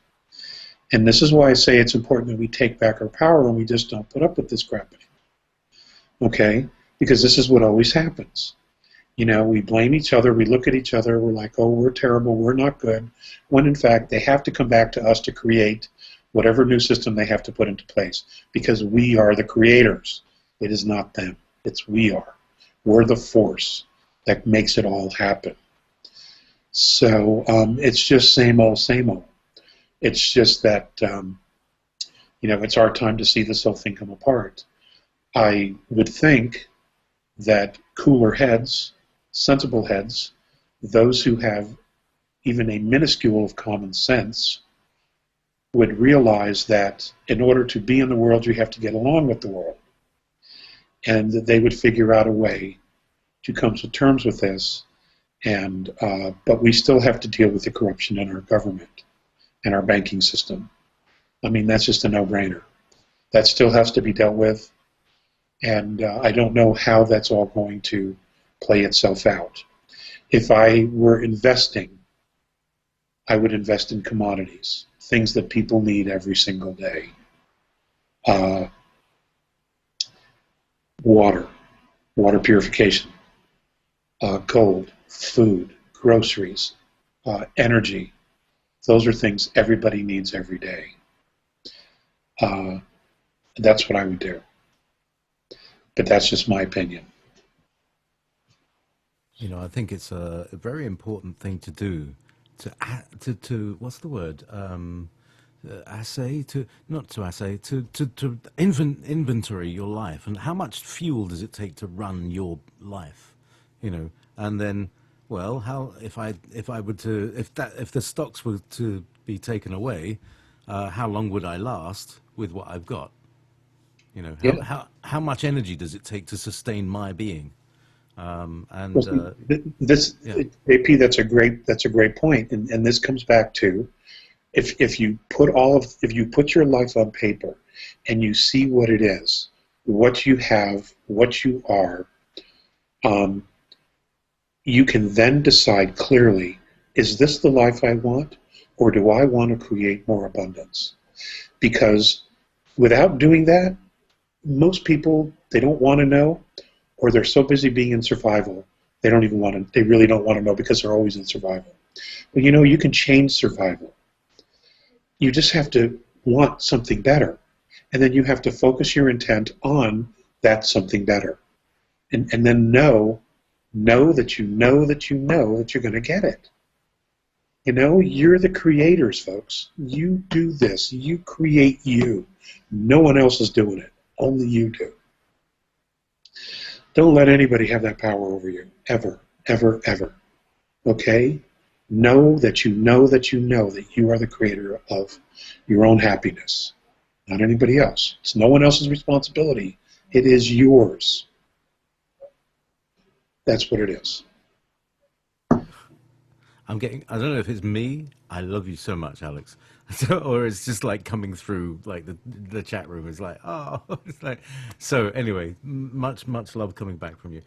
And this is why I say it's important that we take back our power and we just don't put up with this crap anymore. Okay? Because this is what always happens. You know, we blame each other, we look at each other, we're like, oh, we're terrible, we're not good, when in fact they have to come back to us to create whatever new system they have to put into place, because we are the creators. It is not them. It's we are. We're the force that makes it all happen. So it's just same old, same old. It's just that, you know, it's our time to see this whole thing come apart. I would think that cooler heads, sensible heads, those who have even a minuscule of common sense, would realize that in order to be in the world, you have to get along with the world. And that they would figure out a way to come to terms with this. And but we still have to deal with the corruption in our government and our banking system. I mean, that's just a no-brainer. That still has to be dealt with. And I don't know how that's all going to play itself out. If I were investing, I would invest in commodities, things that people need every single day. Water purification, gold, food, groceries, energy. Those are things everybody needs every day. That's what I would do. But that's just my opinion. You know, I think it's a very important thing to do, to what's the word? Assay, to inventory your life, and how much fuel does it take to run your life, you know, and then, well, how if the stocks were to be taken away, how long would I last with what I've got? You know, how much energy does it take to sustain my being? AP, that's a great point, and this comes back to if you put your life on paper and you see what it is, what you have, what you are, you can then decide clearly: is this the life I want, or do I want to create more abundance? Because without doing that, most people, they don't want to know, or they're so busy being in survival, they really don't want to know because they're always in survival. But you know, you can change survival. You just have to want something better. And then you have to focus your intent on that something better. And then know that you know that you know that you're going to get it. You know, you're the creators, folks. You do this. You create you. No one else is doing it. Only you do. Don't let anybody have that power over you, ever, ever, ever. Okay? Know that you know that you know that you are the creator of your own happiness, not anybody else. It's no one else's responsibility. It is yours. That's what it is. I don't know if it's me. I love you so much, Alex. Or it's just like coming through like the chat room is like, oh, it's like, so anyway, much love coming back from you.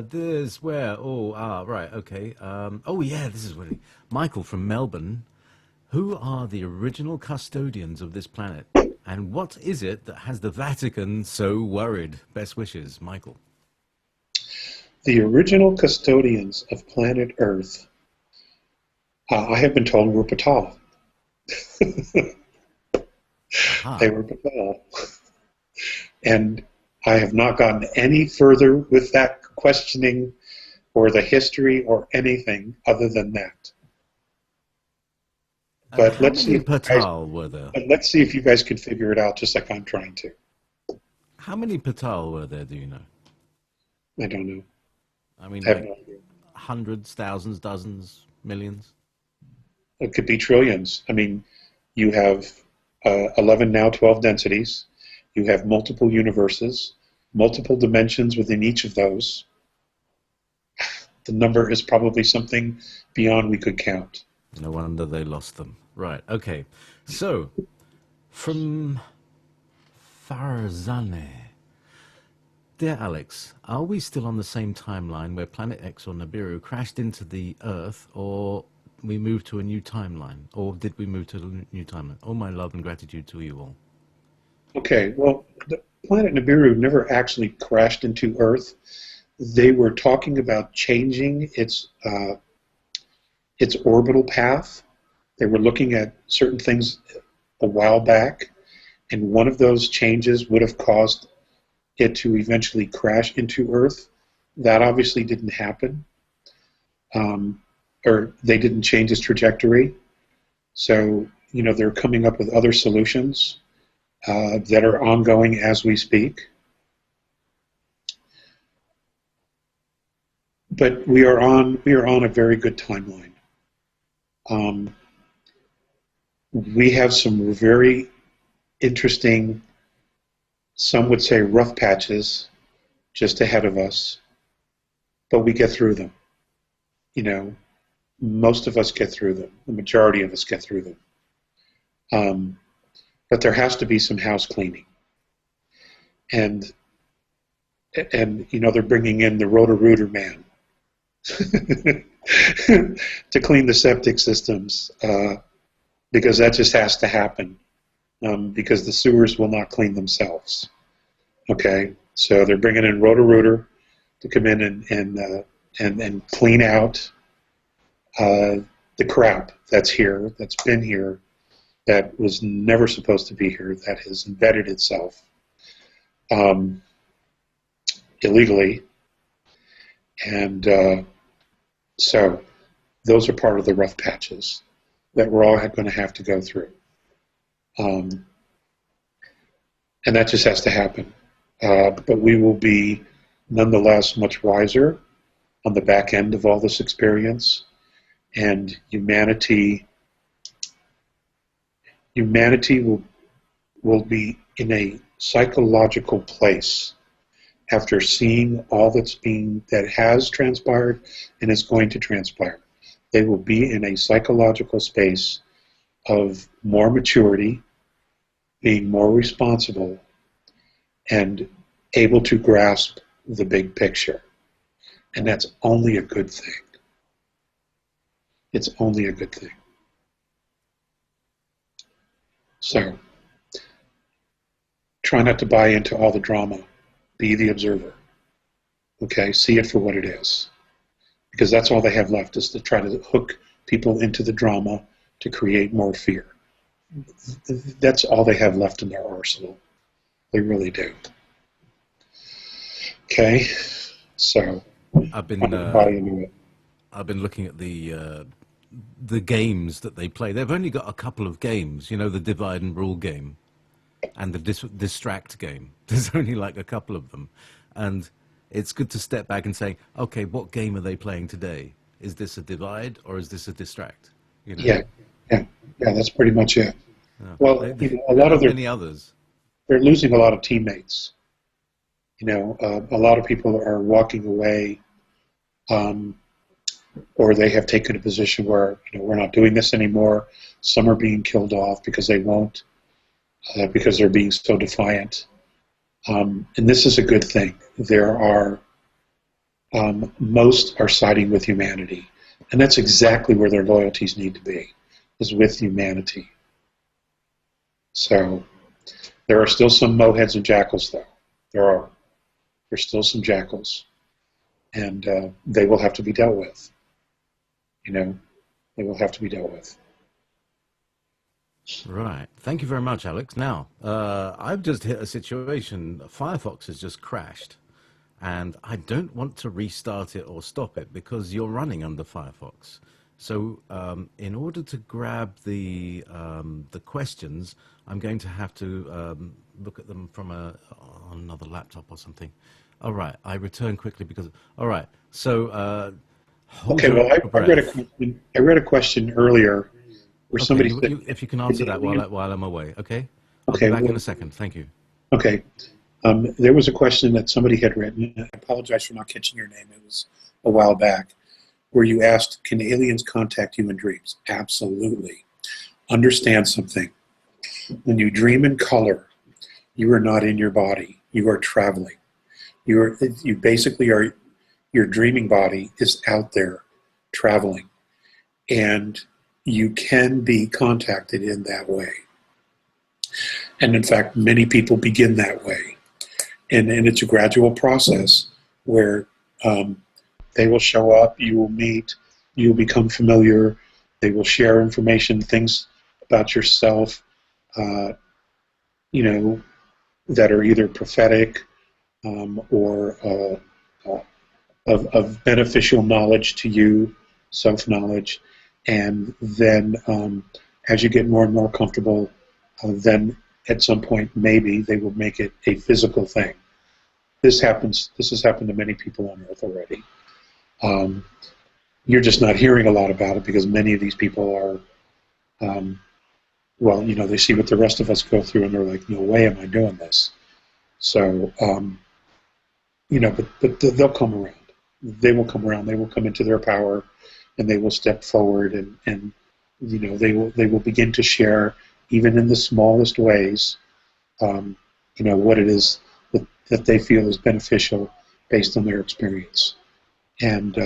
There's where, right, okay. Oh yeah, this is really Michael from Melbourne. Who are the original custodians of this planet? And what is it that has the Vatican so worried? Best wishes, Michael. The original custodians of planet Earth, I have been told, were Batal. They were Batal. And I have not gotten any further with that questioning or the history or anything other than that. But let's see. Were there? Let's see if you guys can figure it out, just like I'm trying to. How many Patal were there? Do you know? I don't know. I mean, I have no idea. Hundreds, thousands, dozens, millions. It could be trillions. I mean, you have 11, now 12 densities. You have multiple universes, multiple dimensions within each of those. The number is probably something beyond we could count. No wonder they lost them. Right, okay. So, from Farzane. Dear Alex, are we still on the same timeline where Planet X or Nibiru crashed into the Earth, or we moved to a new timeline? Or did we move to a new timeline? All my love and gratitude to you all. Okay, well, the planet Nibiru never actually crashed into Earth. They were talking about changing its orbital path. They were looking at certain things a while back, and one of those changes would have caused it to eventually crash into Earth. That obviously didn't happen, or they didn't change its trajectory. So, you know, they're coming up with other solutions that are ongoing as we speak. But we are on a very good timeline. We have some very interesting, some would say rough patches, just ahead of us, but we get through them. You know, most of us get through them. The majority of us get through them. But there has to be some house cleaning. And you know, they're bringing in the Roto-Rooter man to clean the septic systems, because that just has to happen, because the sewers will not clean themselves. Okay, so they're bringing in Roto-Rooter to come in and clean out the crap that's here, that's been here, that was never supposed to be here, that has embedded itself illegally. And so those are part of the rough patches that we're all going to have to go through. And that just has to happen. But we will be nonetheless much wiser on the back end of all this experience. And humanity will be in a psychological place after seeing all that has transpired and is going to transpire. They will be in a psychological space of more maturity, being more responsible, and able to grasp the big picture. And that's only a good thing. It's only a good thing. So, try not to buy into all the drama. Be the observer. Okay, see it for what it is. Because that's all they have left, is to try to hook people into the drama to create more fear. That's all they have left in their arsenal. They really do. Okay, so I've been buy into it. I've been looking at the games that they play. They've only got a couple of games, you know, the divide and rule game and the distract game. There's only like a couple of them. And it's good to step back and say, okay, what game are they playing today? Is this a divide or is this a distract? You know? Yeah, that's pretty much it. Yeah. Well, a lot of many others. They're losing a lot of teammates. You know, a lot of people are walking away, or they have taken a position where, you know, we're not doing this anymore. Some are being killed off because they won't, because they're being so defiant. And this is a good thing. There are, most are siding with humanity. And that's exactly where their loyalties need to be, is with humanity. So there are still some moheds and jackals, though. There's still some jackals. And they will have to be dealt with. You know, they will have to be dealt with. Right. Thank you very much, Alex. Now, I've just hit a situation. Firefox has just crashed, and I don't want to restart it or stop it because you're running under Firefox. So, in order to grab the questions, I'm going to have to look at them from on another laptop or something. All right. I return quickly because. All right. So. Okay. Well, I read a question earlier where Okay, somebody said, if you can answer that while I'm away, okay? I'll okay, be back well, in a second. Thank you. okay. There was a question that somebody had written. I apologize for not catching your name. It was a while back, where you asked, can aliens contact you in dreams? Absolutely. Understand something. When you dream in color, you are not in your body. You are traveling. You basically are, your dreaming body is out there traveling. And you can be contacted in that way. And in fact, many people begin that way. And it's a gradual process where they will show up, you will meet, you will become familiar, they will share information, things about yourself, you know, that are either prophetic or of beneficial knowledge to you, self-knowledge. And then as you get more and more comfortable, then at some point maybe they will make it a physical thing. This has happened to many people on Earth already. You're just not hearing a lot about it because many of these people are, well, you know, they see what the rest of us go through and they're like, no way am I doing this. So, you know, but they'll come around. They will come around. They will come into their power, and they will step forward, and you know, they will begin to share, even in the smallest ways, you know, what it is that they feel is beneficial based on their experience. And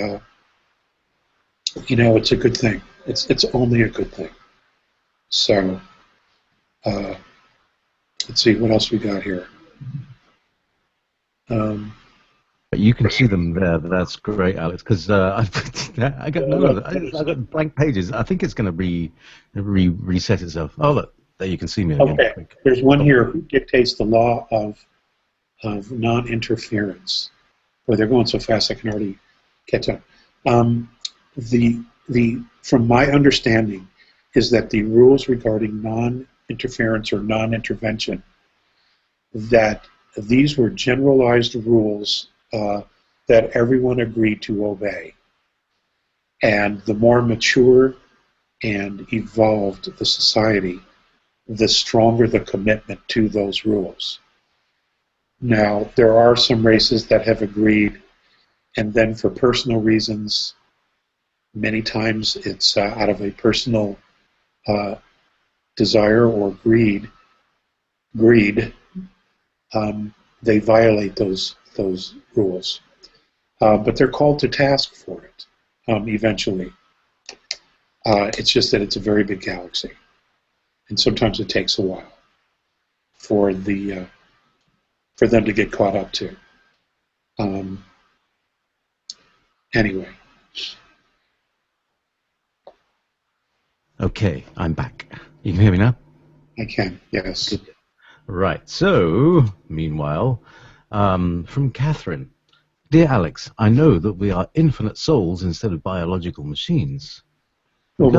you know, it's a good thing. It's only a good thing. So let's see what else we got here. You can see them there. That's great, Alex. Because I got blank pages. I think it's going to reset itself. Oh, look, there you can see me again. Okay, Quick. there's one here who dictates the law of non-interference. Boy, they're going so fast I can already catch up. From my understanding, is that the rules regarding non-interference or non-intervention, that these were generalized rules that everyone agreed to obey. And the more mature and evolved the society, the stronger the commitment to those rules. Now, there are some races that have agreed, and then for personal reasons, many times it's out of a personal desire or greed, they violate those rules. But they're called to task for it eventually. It's just that it's a very big galaxy, and sometimes it takes a while for them to get caught up to. Anyway. Okay, I'm back. You can hear me now? I can, yes. Good. Right. So, meanwhile, from Catherine. Dear Alex, I know that we are infinite souls instead of biological machines. Well,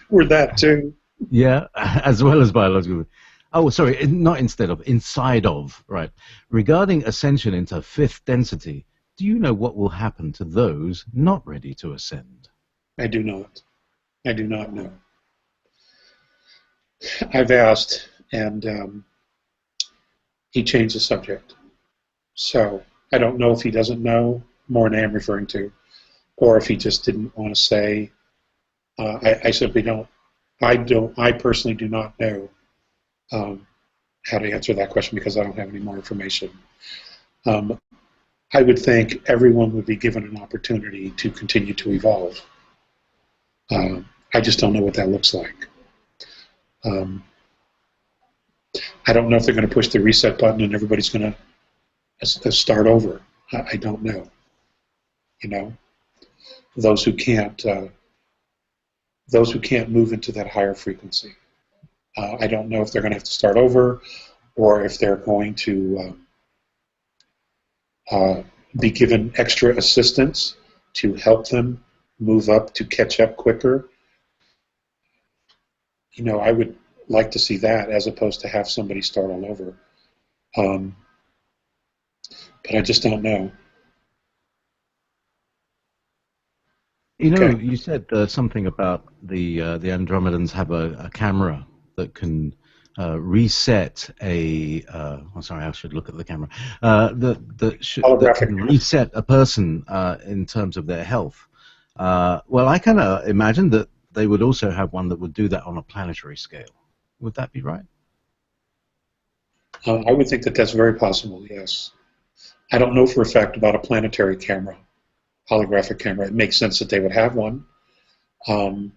we're that too. Yeah, as well as biological. Oh, sorry, not instead of, inside of. Right. Regarding ascension into fifth density, do you know what will happen to those not ready to ascend? I do not. I do not know. I've asked, and he changed the subject. So I don't know if he doesn't know, Mornay I'm referring to, or if he just didn't want to say. I simply don't. I personally do not know how to answer that question because I don't have any more information. I would think everyone would be given an opportunity to continue to evolve. I just don't know what that looks like. I don't know if they're going to push the reset button and everybody's going to start over. I don't know. You know, those who can't move into that higher frequency. I don't know if they're going to have to start over, or if they're going to be given extra assistance to help them move up to catch up quicker. You know, I would like to see that as opposed to have somebody start all over. But I just don't know. You know, Okay. you said something about the Andromedans have a camera that can reset a. I'm sorry, I should look at the camera. That Holographic. can reset a person in terms of their health. Well, I kind of imagine that they would also have one that would do that on a planetary scale. Would that be right? I would think that that's very possible, yes. I don't know for a fact about a planetary camera, holographic camera. It makes sense that they would have one. Um,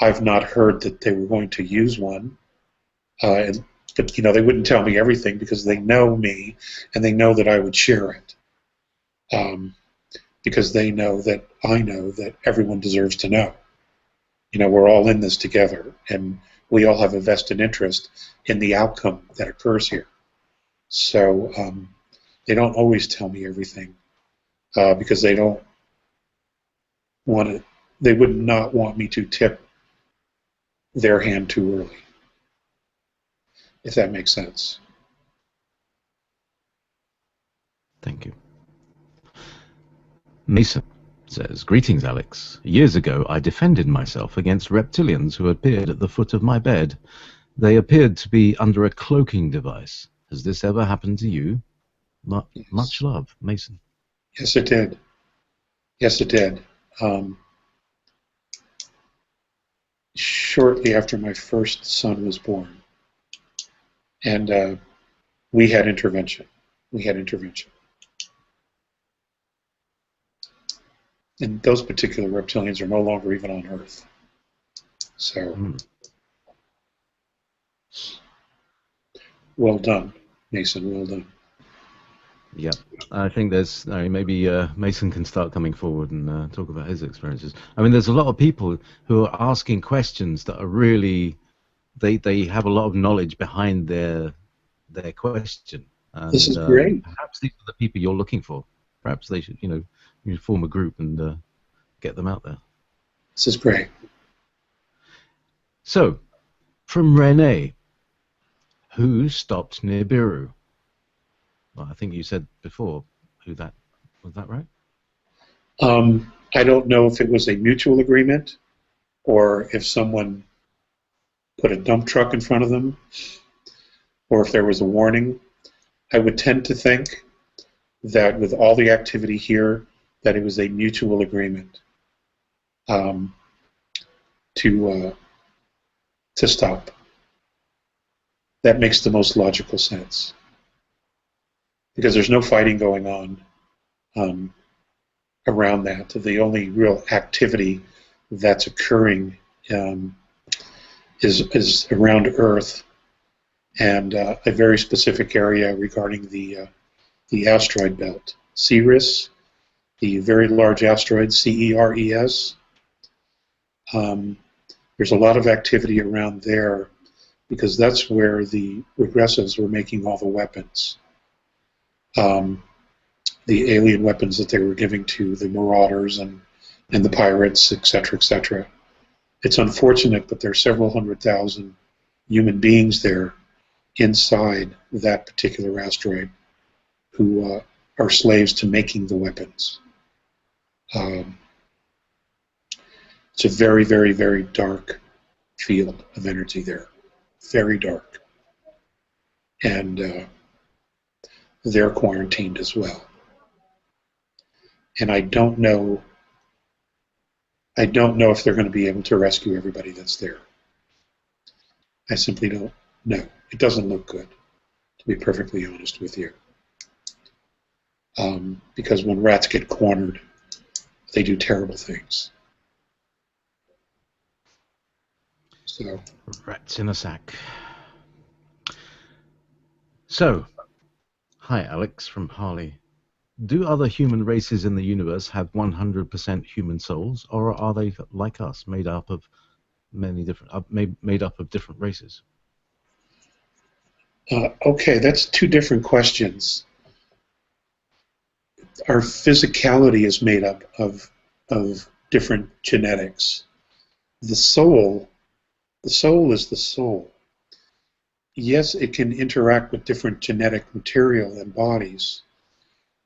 I've not heard that they were going to use one. But, you know, they wouldn't tell me everything because they know me and they know that I would share it. Because they know that I know that everyone deserves to know. You know, we're all in this together, and we all have a vested interest in the outcome that occurs here. So they don't always tell me everything because they don't want to. They would not want me to tip their hand too early, if that makes sense. Thank you. Mason says, "Greetings, Alex. Years ago, I defended myself against reptilians who appeared at the foot of my bed. They appeared to be under a cloaking device. Has this ever happened to you? Much Yes, love, Mason." yes, it did. Yes, it did. Shortly after my first son was born, and we had intervention. We had intervention. And those particular reptilians are no longer even on Earth. So, well done, Mason, well done. Yeah, I think there's maybe Mason can start coming forward and talk about his experiences. I mean, there's a lot of people who are asking questions that are really they have a lot of knowledge behind their question, This and is great. perhaps these are the people you're looking for. Perhaps they should, you form a group and get them out there. This is great. So, from Renee, who stopped Nibiru? Well, I think you said before who that was. That right? I don't know if it was a mutual agreement or if someone put a dump truck in front of them or if there was a warning. I would tend to think that with all the activity here, that it was a mutual agreement to stop. That makes the most logical sense because there's no fighting going on around that. The only real activity that's occurring is around Earth and a very specific area regarding the asteroid belt. Ceres, the very large asteroid, CERES. There's a lot of activity around there because that's where the regressives were making all the weapons. The alien weapons that they were giving to the marauders and the pirates, etc., etc. It's unfortunate, but there are several 100,000 human beings there inside that particular asteroid who are slaves to making the weapons. It's a very, very, very dark field of energy there. Very dark. And they're quarantined as well. And I don't know if they're going to be able to rescue everybody that's there. I simply don't know. It doesn't look good, to be perfectly honest with you. Because when rats get cornered, they do terrible things. So, Rats in a sack. So, hi Alex from Harley. Do other human races in the universe have 100% human souls, or are they like us, made up of many different, made up of different races? okay, that's two different questions. Our physicality is made up of different genetics. The soul is the soul. Yes, it can interact with different genetic material and bodies,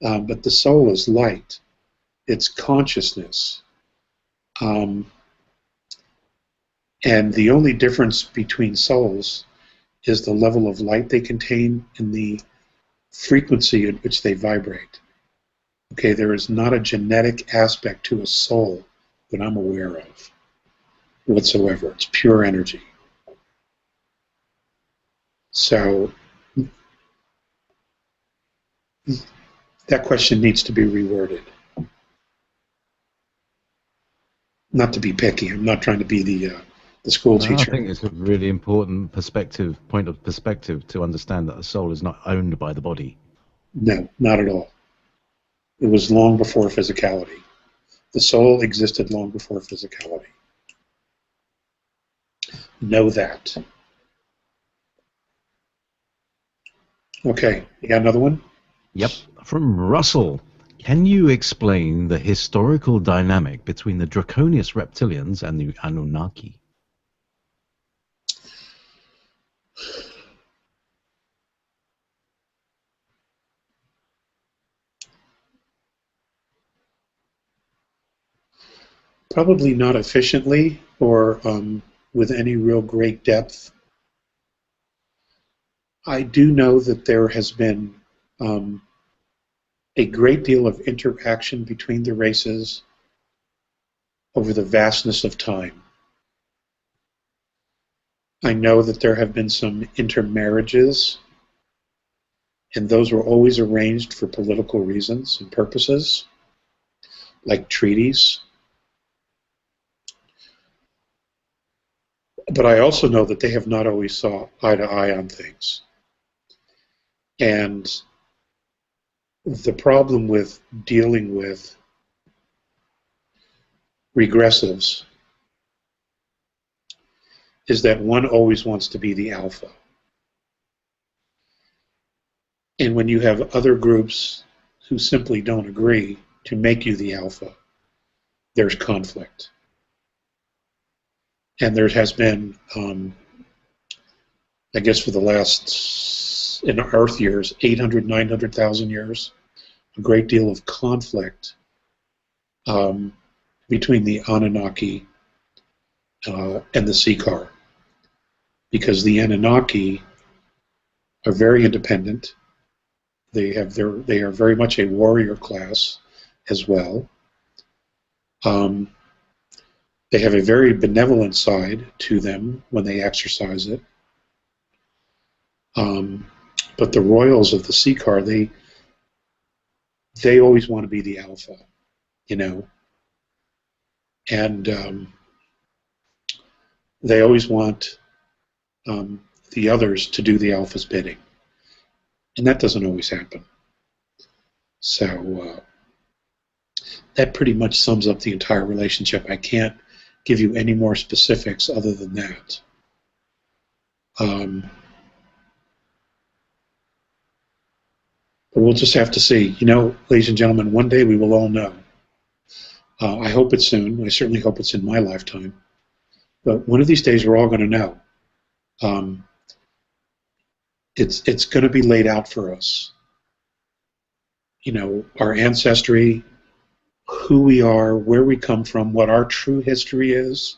but the soul is light. It's consciousness. Um, and the only difference between souls is the level of light they contain and the frequency at which they vibrate. Okay, there is not a genetic aspect to a soul that I'm aware of whatsoever. It's pure energy. So that question needs to be reworded. Not to be picky. I'm not trying to be the school I teacher. think it's a really important point of perspective to understand that the soul is not owned by the body. No, not at all. It was long before physicality. The soul existed long before physicality. Know that. Okay, you got another one? Yep. From Russell. Can you explain the historical dynamic between the Draconius reptilians and the Anunnaki? Probably not efficiently or with any real great depth. I do know that there has been a great deal of interaction between the races over the vastness of time. I know that there have been some intermarriages, and those were always arranged for political reasons and purposes, like treaties. But I also know that they have not always saw eye to eye on things. And the problem with dealing with regressives is that one always wants to be the alpha. And when you have other groups who simply don't agree to make you the alpha, there's conflict. And there has been, I guess for the last, in Earth years, 800, 900,000 years, a great deal of conflict between the Anunnaki and the Seekar. Because the Anunnaki are very independent. They are very much a warrior class as well. They have a very benevolent side to them when they exercise it. But the royals of the Seekar, they always want to be the alpha, you know. And they always want the others to do the alpha's bidding. And that doesn't always happen. So that pretty much sums up the entire relationship. I can't give you any more specifics other than that. But we'll just have to see. You know, ladies and gentlemen, one day we will all know. I hope it's soon. I certainly hope it's in my lifetime. But one of these days we're all going to know. It's going to be laid out for us. You know, our ancestry, who we are, where we come from, what our true history is,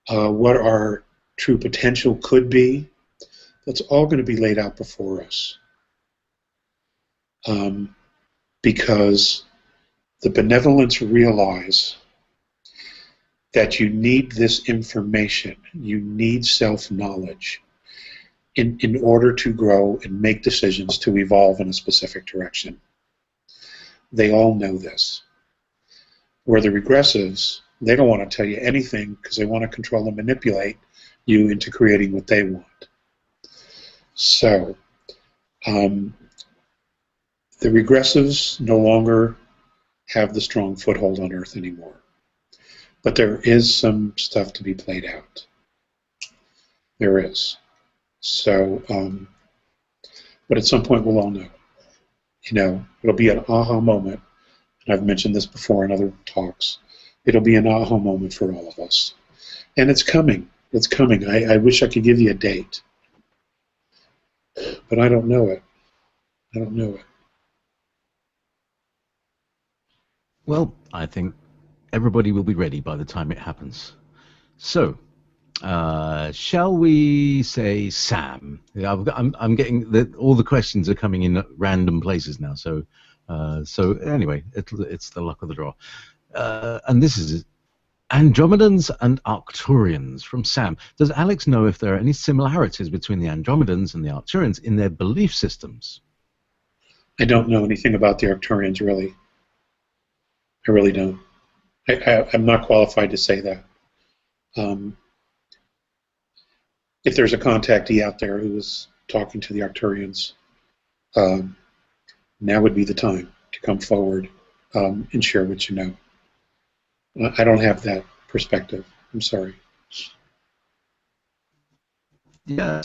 what our true potential could be. That's all going to be laid out before us. Because the benevolents realize that you need this information, you need self-knowledge in order to grow and make decisions to evolve in a specific direction. They all know this. Where the regressives, they don't want to tell you anything because they want to control and manipulate you into creating what they want. So, the regressives no longer have the strong foothold on Earth anymore. But there is some stuff to be played out. There is. So, but at some point we'll all know. You know, it'll be an aha moment. And I've mentioned this before in other talks. It'll be an aha moment for all of us. And it's coming. It's coming. I wish I could give you a date. But I don't know it. I don't know it. Well, I think everybody will be ready by the time it happens. So, shall we say Sam? Yeah, I'm getting all the questions are coming in at random places now. So, so anyway, it's the luck of the draw. And this is Andromedans and Arcturians from Sam. Does Alex know if there are any similarities between the Andromedans and the Arcturians in their belief systems? I don't know anything about the Arcturians, really. I really don't. I'm not qualified to say that. If there's a contactee out there who is talking to the Arcturians, now would be the time to come forward and share what you know. I don't have that perspective. I'm sorry. Yeah,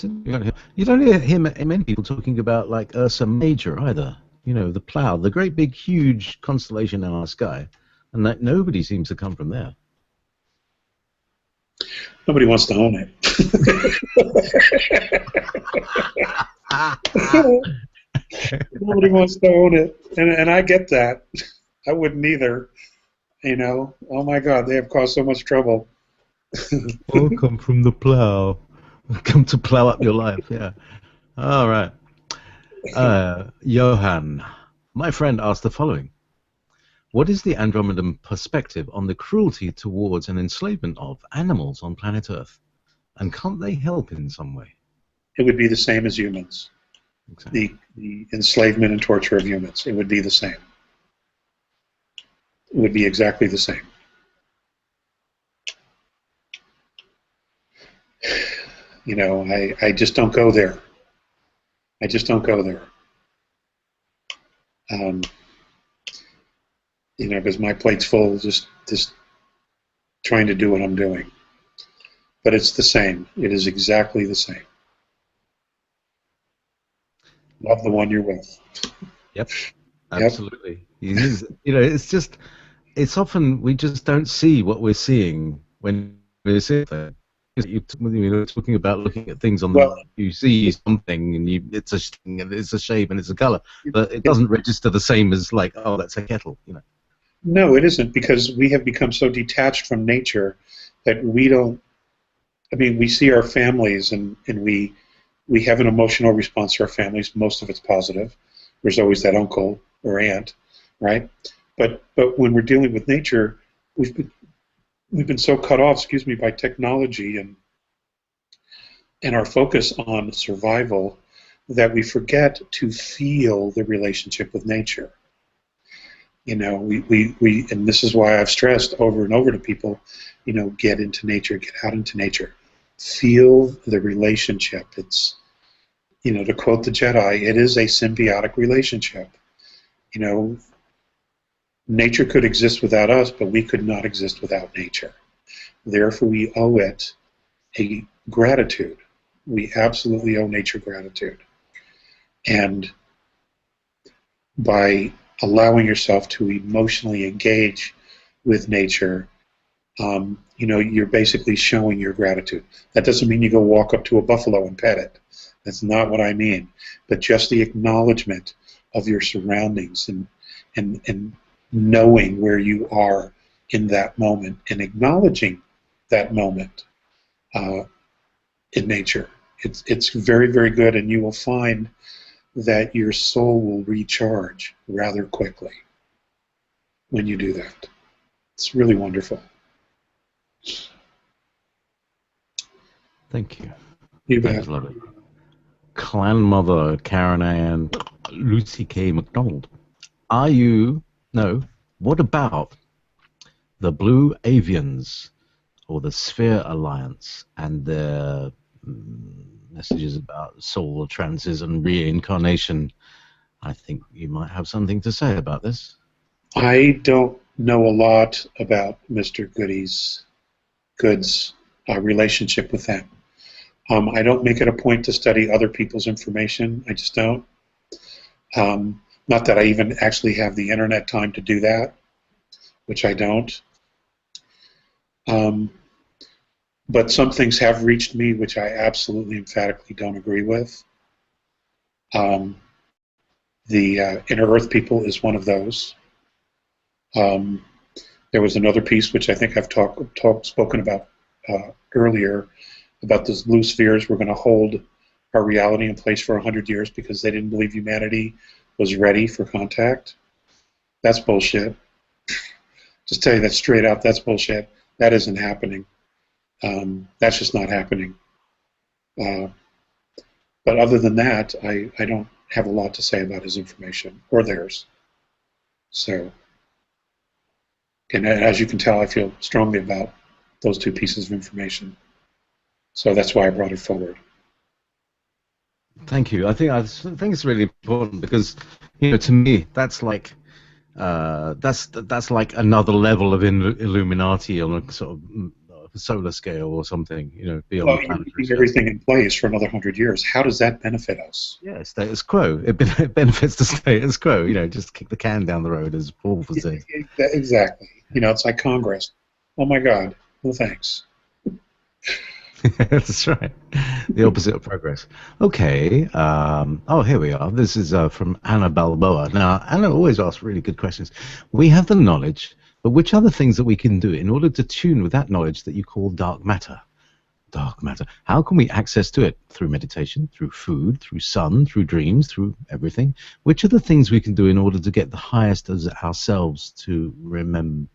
you don't hear many people talking about like Ursa Major either. You know, the Plough, the great big huge constellation in our sky, and that nobody seems to come from there. Nobody wants to own it. Nobody wants to own it, and I get that. I wouldn't either. You know, oh my God, they have caused so much trouble. All come from the plough. Come to plough up your life, yeah. All right. Johan, my friend asked the following. What is the Andromedan perspective on the cruelty towards and enslavement of animals on planet Earth? And can't they help in some way? It would be the same as humans. Exactly. The enslavement and torture of humans. It would be the same. It would be exactly the same. You know, I just don't go there. I just don't go there. You know, because my plate's full, just trying to do what I'm doing. But it's the same. It is exactly the same. Love the one you're with. Yep, absolutely. Yep. You know, it's often we just don't see what we're seeing when we're sitting there. You're talking about looking at things on the you see something and it's a shape and it's a color, but it doesn't register the same as like, oh, that's a kettle, you know. No, it isn't, because we have become so detached from nature that we don't. I mean, we see our families and we have an emotional response to our families. Most of it's positive. There's always that uncle or aunt, right? But when we're dealing with nature, we've been so cut off, by technology and our focus on survival that we forget to feel the relationship with nature. You know, we and this is why I've stressed over and over to people, you know, get into nature, get out into nature, feel the relationship. It's, you know, to quote the Jedi, it is a symbiotic relationship. You know, nature could exist without us, but we could not exist without nature. Therefore, we owe it a gratitude. We absolutely owe nature gratitude. And by allowing yourself to emotionally engage with nature, you know, you're basically showing your gratitude. That doesn't mean you go walk up to a buffalo and pet it. That's not what I mean. But just the acknowledgement of your surroundings and knowing where you are in that moment and acknowledging that moment in nature. It's very, very good, and you will find that your soul will recharge rather quickly when you do that. It's really wonderful. Thank you. You bet. Love it. Clan Mother Karen Ann Lucy K. McDonald. What about the Blue Avians or the Sphere Alliance and their messages about soul trances and reincarnation? I think you might have something to say about this. I don't know a lot about Mr. Good's relationship with them. I don't make it a point to study other people's information. I just don't. Not that I even actually have the internet time to do that, which I don't. But some things have reached me which I absolutely emphatically don't agree with. The Inner Earth people is one of those. There was another piece which I think I've spoken about earlier, about those blue spheres were going to hold our reality in place for 100 years because they didn't believe humanity was ready for contact. That's bullshit. Just tell you that straight out, that's bullshit. That isn't happening. That's just not happening. But other than that, I don't have a lot to say about his information or theirs. So, and as you can tell, I feel strongly about those two pieces of information. So that's why I brought it forward. Thank you. I think it's really important because, you know, to me that's like another level of Illuminati on a sort of solar scale or something. You know, beyond Well, the planetary keeping scale. everything in place for another 100 years. How does that benefit us? Yeah, status quo. It benefits the status quo. You know, just kick the can down the road, as Paul would say. Exactly. You know, it's like Congress. Oh my God. Well, thanks. That's right. The opposite of progress. Okay. Oh, here we are. This is from Anna Balboa. Now, Anna always asks really good questions. We have the knowledge, but which are the things that we can do in order to tune with that knowledge that you call dark matter? Dark matter. How can we access to it? Through meditation, through food, through sun, through dreams, through everything? Which are the things we can do in order to get the highest of ourselves to remember?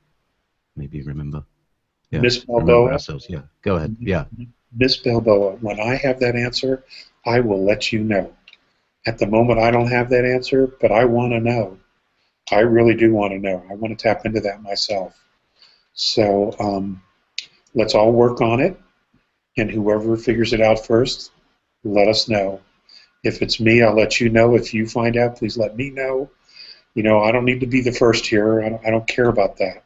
Yeah, Miss remember Balboa. ourselves. Yeah, go ahead. Yeah. Miss Balboa, when I have that answer, I will let you know. At the moment, I don't have that answer, but I want to know. I really do want to know. I want to tap into that myself. So let's all work on it, and whoever figures it out first, let us know. If it's me, I'll let you know. If you find out, please let me know. You know, I don't need to be the first here. I don't care about that.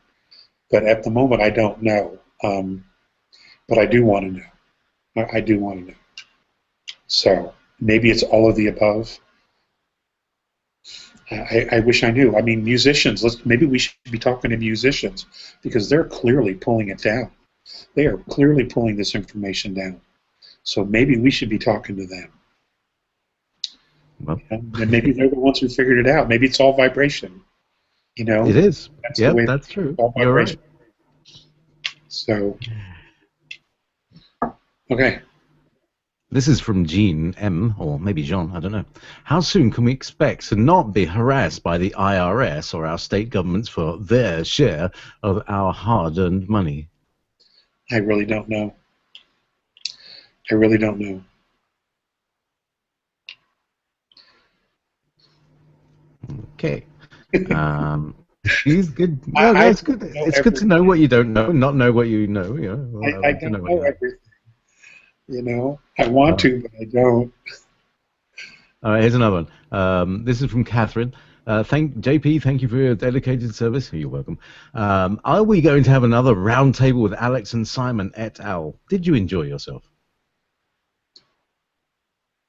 But at the moment, I don't know. But I do want to know. I do want to know. So maybe it's all of the above. I wish I knew. I mean, musicians. Maybe we should be talking to musicians because they're clearly pulling it down. They are clearly pulling this information down. So maybe we should be talking to them. Well, And maybe they're the ones who figured it out. Maybe it's all vibration. You know, it is. Yeah, that's true. all You're vibration. right. So, okay. This is from Jean M, or maybe Jean, I don't know. How soon can we expect to not be harassed by the IRS or our state governments for their share of our hard-earned money? I really don't know. I really don't know. Okay. He's good. Well, that's good. It's good to know what you don't know, and not know what you know. You know, well, I don't know everything. You know, I want to, but I don't. All right, here's another one. This is from Catherine. JP, thank you for your dedicated service. You're welcome. Are we going to have another round table with Alex and Simon et al.? Did you enjoy yourself?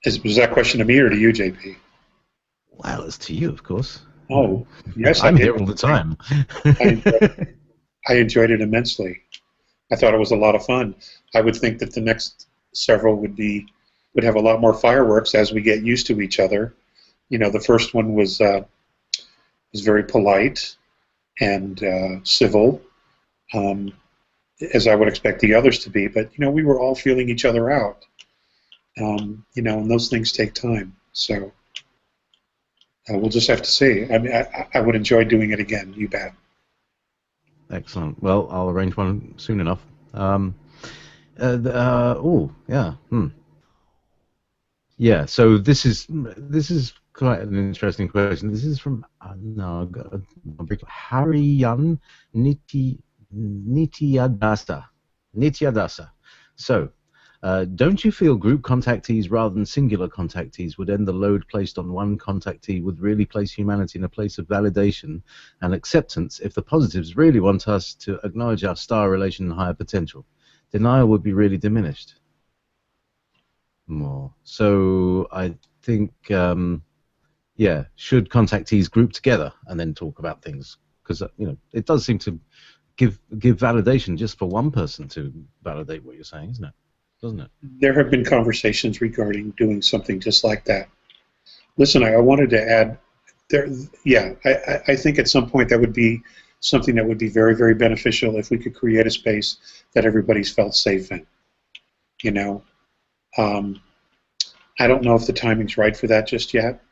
Was that question to me or to you, JP? Well, it's to you, of course. Oh, yes, I'm here all the time. I enjoyed it immensely. I thought it was a lot of fun. I would think that the next several would have a lot more fireworks as we get used to each other. You know, the first one was very polite and civil, as I would expect the others to be. But you know, we were all feeling each other out. You know, and those things take time. So we'll just have to see. I mean, I would enjoy doing it again. You bet. Excellent. Well, I'll arrange one soon enough. Yeah. So this is quite an interesting question. This is from Hariyan Nityadasa. So, don't you feel group contactees rather than singular contactees would end the load placed on one contactee, would really place humanity in a place of validation and acceptance if the positives really want us to acknowledge our star relation and higher potential? Denial would be really diminished. More. So I think, should contactees group together and then talk about things? Because, you know, it does seem to give validation just for one person to validate what you're saying, isn't it? Doesn't it? There have been conversations regarding doing something just like that. Listen, I wanted to add, I think at some point that would be something that would be very, very beneficial if we could create a space that everybody's felt safe in. You know, I don't know if the timing's right for that just yet,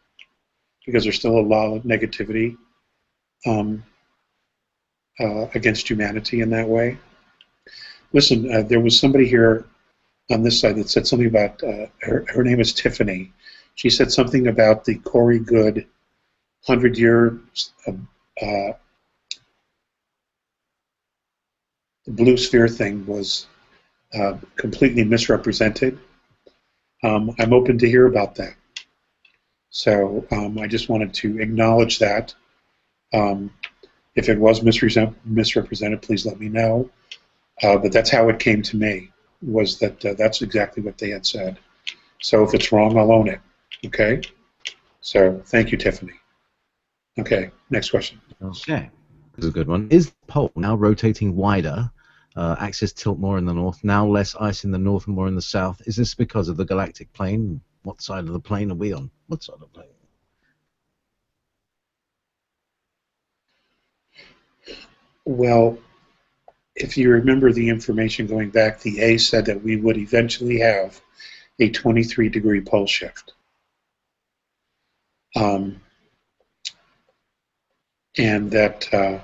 because there's still a lot of negativity against humanity in that way. Listen, there was somebody here on this side that said something about, her name is Tiffany. She said something about the Corey Good 100-year blue sphere thing was completely misrepresented. I'm open to hear about that. So I just wanted to acknowledge that. If it was misrepresented, please let me know. But that's how it came to me, was that that's exactly what they had said. So if it's wrong, I'll own it. Okay? So thank you, Tiffany. Okay, next question. Okay, this is a good one. Is the pole now rotating wider? Axis tilt more in the north, now less ice in the north and more in the south. Is this because of the galactic plane? What side of the plane are we on? What side of the plane? Well, if you remember the information going back, the A said that we would eventually have a 23-degree pole shift. And that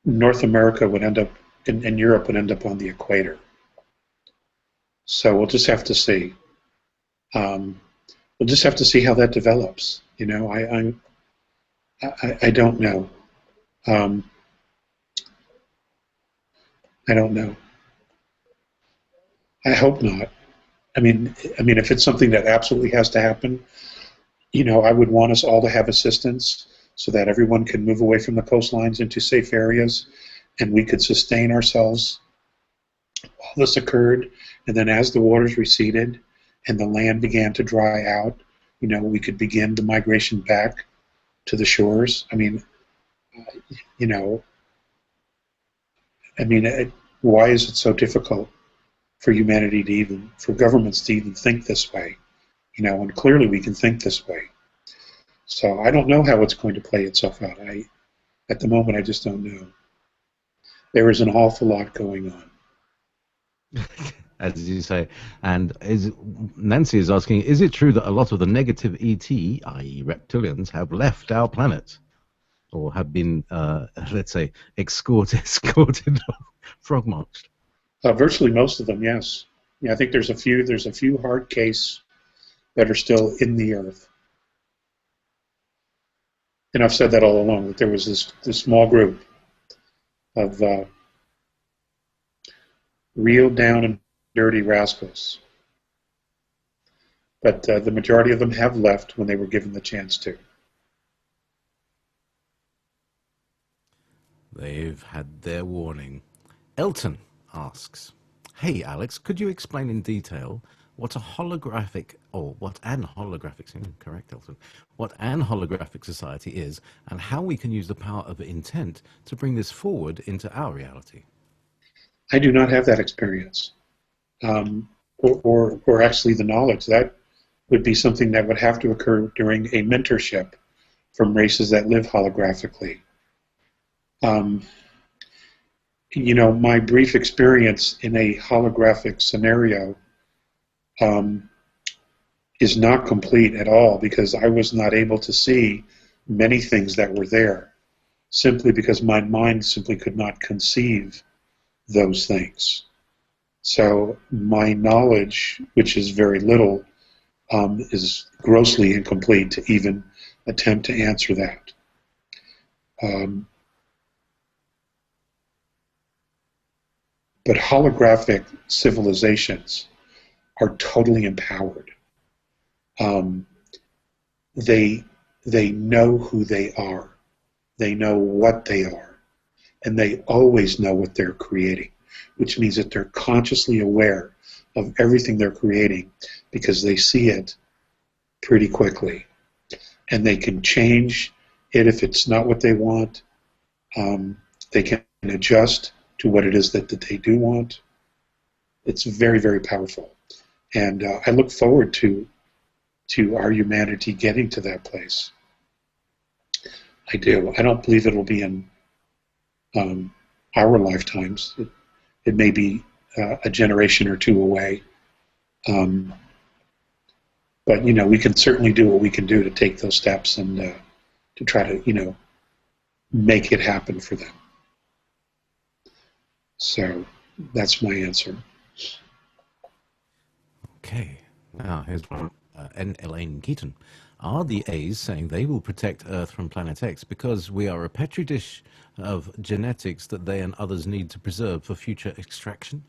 North America would end up, and Europe would end up on the equator. So we'll just have to see. We'll just have to see how that develops. You know, I don't know. I don't know. I hope not. I mean, if it's something that absolutely has to happen, you know, I would want us all to have assistance so that everyone can move away from the coastlines into safe areas, and we could sustain ourselves while this occurred. And then as the waters receded and the land began to dry out, you know, we could begin the migration back to the shores. I mean, you know, why is it so difficult for humanity to even, for governments to even think this way? You know, and clearly we can think this way. So I don't know how it's going to play itself out. At the moment, I just don't know. There is an awful lot going on. As you say, and Nancy is asking, is it true that a lot of the negative ET, i.e. reptilians, have left our planet? Or have been, let's say, escorted frog marched? Virtually most of them, yes. Yeah, I think there's a few hard case that are still in the earth. And I've said that all along, that there was this small group of real down and dirty rascals. But the majority of them have left when they were given the chance to. They've had their warning. Elton asks, hey Alex, could you explain in detail what a holographic, or what an holographic, correct Elton, what an holographic society is, and how we can use the power of intent to bring this forward into our reality? I do not have that experience, or actually the knowledge. That would be something that would have to occur during a mentorship from races that live holographically. You know, my brief experience in a holographic scenario is not complete at all, because I was not able to see many things that were there, simply because my mind simply could not conceive those things. So my knowledge, which is very little, is grossly incomplete to even attempt to answer that. But holographic civilizations are totally empowered. They know who they are. They know what they are. And they always know what they're creating, which means that they're consciously aware of everything they're creating, because they see it pretty quickly. And they can change it if it's not what they want. They can adjust to what it is that they do want. It's very, very powerful. And I look forward to our humanity getting to that place. I do. I don't believe it'll be in our lifetimes. It may be a generation or two away. But, you know, we can certainly do what we can do to take those steps and to try to, you know, make it happen for them. So that's my answer. Okay. Now, here's one. N. Elaine Keaton. Are the A's saying they will protect Earth from Planet X because we are a petri dish of genetics that they and others need to preserve for future extraction?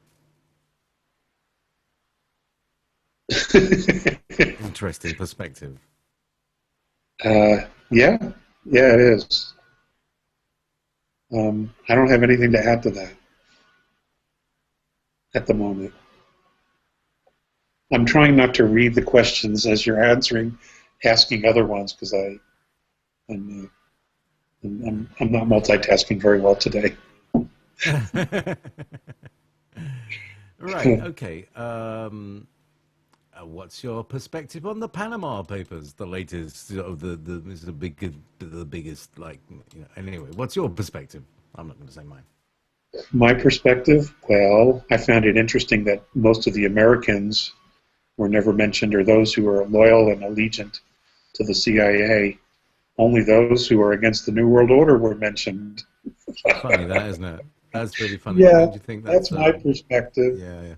Interesting perspective. Yeah, it is. I don't have anything to add to that at the moment. I'm trying not to read the questions as you're asking other ones, because I'm not multitasking very well today. Right. Okay. What's your perspective on the Panama Papers, the latest of the biggest, like, you know, anyway, what's your perspective? I'm not going to say mine. My perspective, well, I found it interesting that most of the Americans were never mentioned, or those who are loyal and allegiant to the CIA. Only those who are against the New World Order were mentioned. Funny that, isn't it? That's really funny. Yeah, Don't you think that's my perspective. Yeah.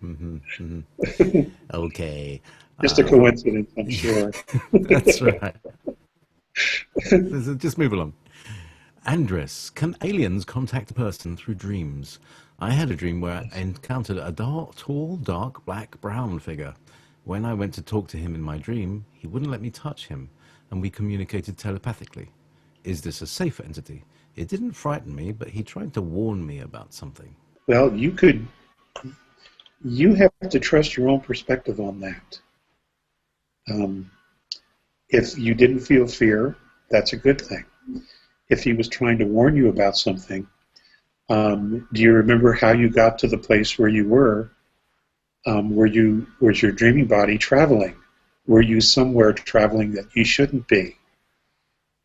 Mm-hmm. Okay. Just a coincidence, I'm sure. That's right. Just move along. Andres, can aliens contact a person through dreams? I had a dream where I encountered a tall, dark, black-brown figure. When I went to talk to him in my dream, he wouldn't let me touch him, and we communicated telepathically. Is this a safe entity? It didn't frighten me, but he tried to warn me about something. Well, you have to trust your own perspective on that. If you didn't feel fear, that's a good thing. If he was trying to warn you about something, do you remember how you got to the place where you were? Was your dreaming body traveling? Were you somewhere traveling that you shouldn't be?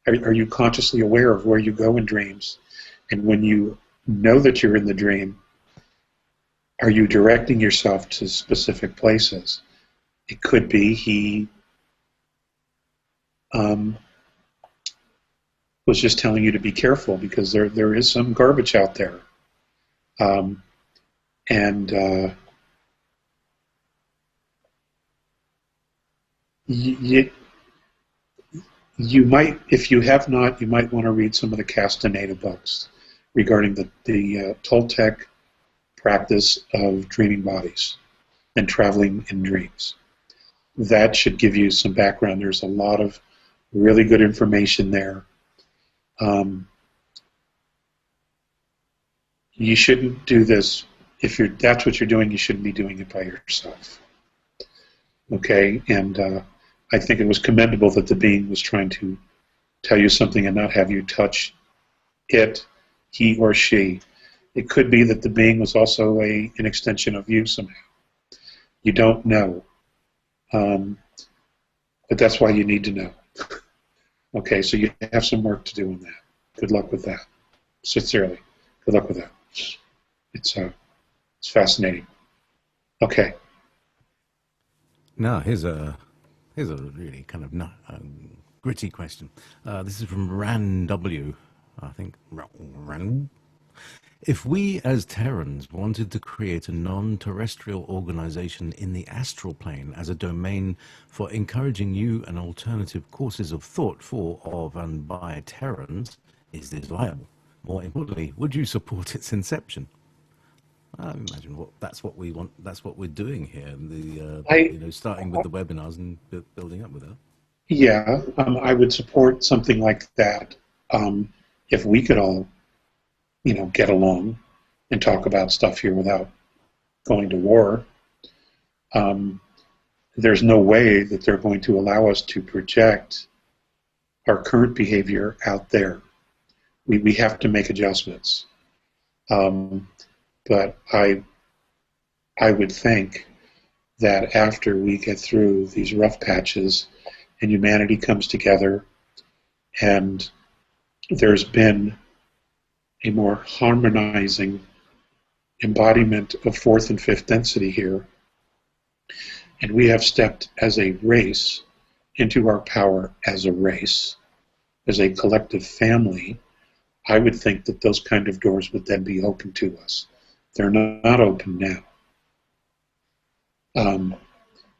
Are you consciously aware of where you go in dreams? And when you know that you're in the dream, are you directing yourself to specific places? It could be he was just telling you to be careful because there is some garbage out there. You might, if you have not, you might want to read some of the Castaneda books regarding the Toltec practice of dreaming bodies and traveling in dreams. That should give you some background. There's a lot of really good information there. You shouldn't do this if that's what you're doing. You shouldn't be doing it by yourself. Okay, and I think it was commendable that the being was trying to tell you something and not have you touch it, he or she. It could be that the being was also an extension of you somehow. You don't know. But that's why you need to know. Okay, so you have some work to do on that. Good luck with that. Sincerely, good luck with that. It's fascinating. Okay. Now, here's a really kind of gritty question. This is from Ran W. I think. Ran. If we as Terrans wanted to create a non-terrestrial organization in the astral plane as a domain for encouraging new and alternative courses of thought for, of, and by Terrans, is this viable? More importantly, would you support its inception? I imagine that's what we want. That's what we're doing here. Starting with the webinars and building up with that. Yeah, I would support something like that if we could all, get along and talk about stuff here without going to war. There's no way that they're going to allow us to project our current behavior out there. We have to make adjustments. But I would think that after we get through these rough patches and humanity comes together And there's been a more harmonizing embodiment of fourth and fifth density here. And we have stepped as a race into our power as a race, as a collective family. I would think that those kind of doors would then be open to us. They're not open now.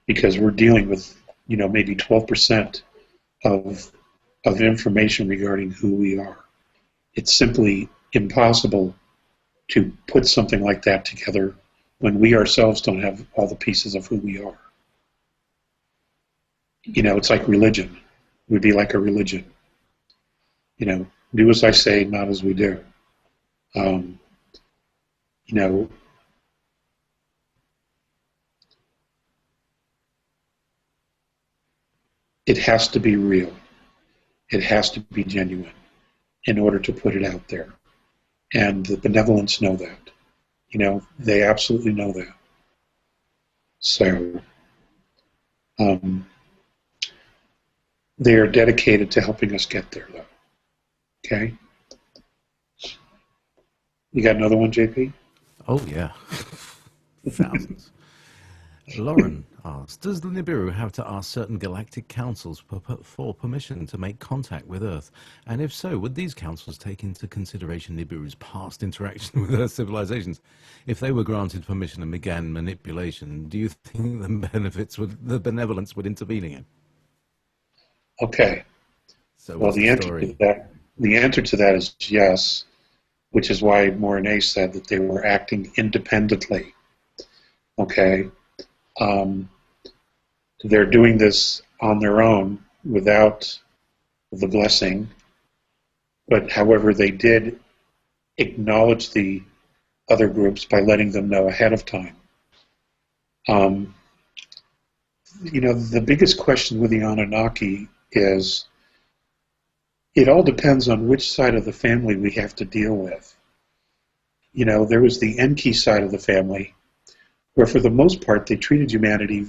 Because we're dealing with, maybe 12% of information regarding who we are. It's simply impossible to put something like that together when we ourselves don't have all the pieces of who we are. It's like religion. It would be like a religion. Do as I say, not as we do. It has to be real. It has to be genuine in order to put it out there. And the benevolents know that. They absolutely know that. So, they are dedicated to helping us get there, though. Okay? You got another one, JP? Oh, yeah. Thousands. Lauren asks, does the Nibiru have to ask certain galactic councils for permission to make contact with Earth? And if so, would these councils take into consideration Nibiru's past interaction with Earth civilizations? If they were granted permission and began manipulation, do you think the benevolence would intervene again? Okay. So well, the answer to that is yes, which is why Mornay said that they were acting independently. Okay. They're doing this on their own without the blessing, but however they did acknowledge the other groups by letting them know ahead of time. The biggest question with the Anunnaki is it all depends on which side of the family we have to deal with. There was the Enki side of the family, where for the most part they treated humanity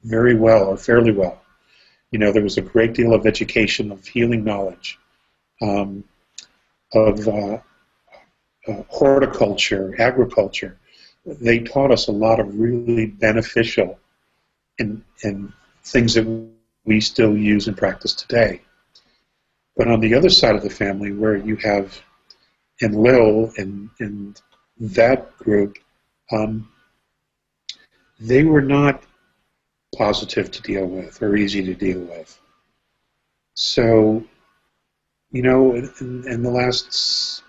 very well, or fairly well. There was a great deal of education, of healing knowledge, of horticulture, agriculture. They taught us a lot of really beneficial and things that we still use and practice today. But on the other side of the family, where you have Enlil and that group, they were not positive to deal with or easy to deal with. So, in the last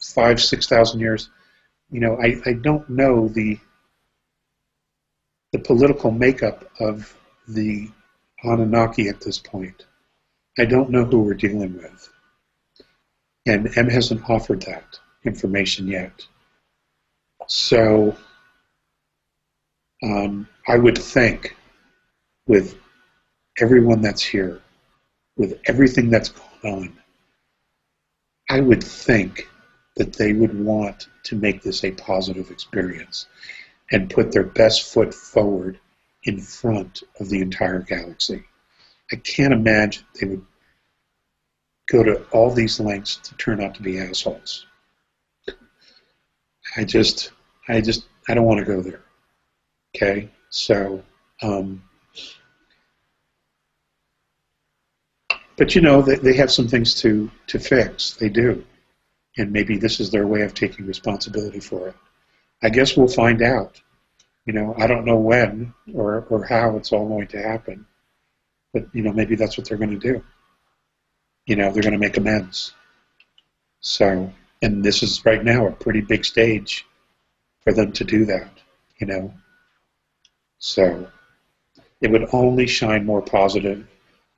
5,000-6,000 years, I don't know the political makeup of the Anunnaki at this point. I don't know who we're dealing with. And M hasn't offered that information yet. So, I would think, with everyone that's here, with everything that's going on, I would think that they would want to make this a positive experience and put their best foot forward in front of the entire galaxy. I can't imagine they would go to all these lengths to turn out to be assholes. I don't want to go there. Okay, so, but they have some things to fix. They do, and maybe this is their way of taking responsibility for it. I guess we'll find out. I don't know when or how it's all going to happen, but maybe that's what they're going to do. They're going to make amends. So, and this is right now a pretty big stage for them to do that. So it would only shine more positive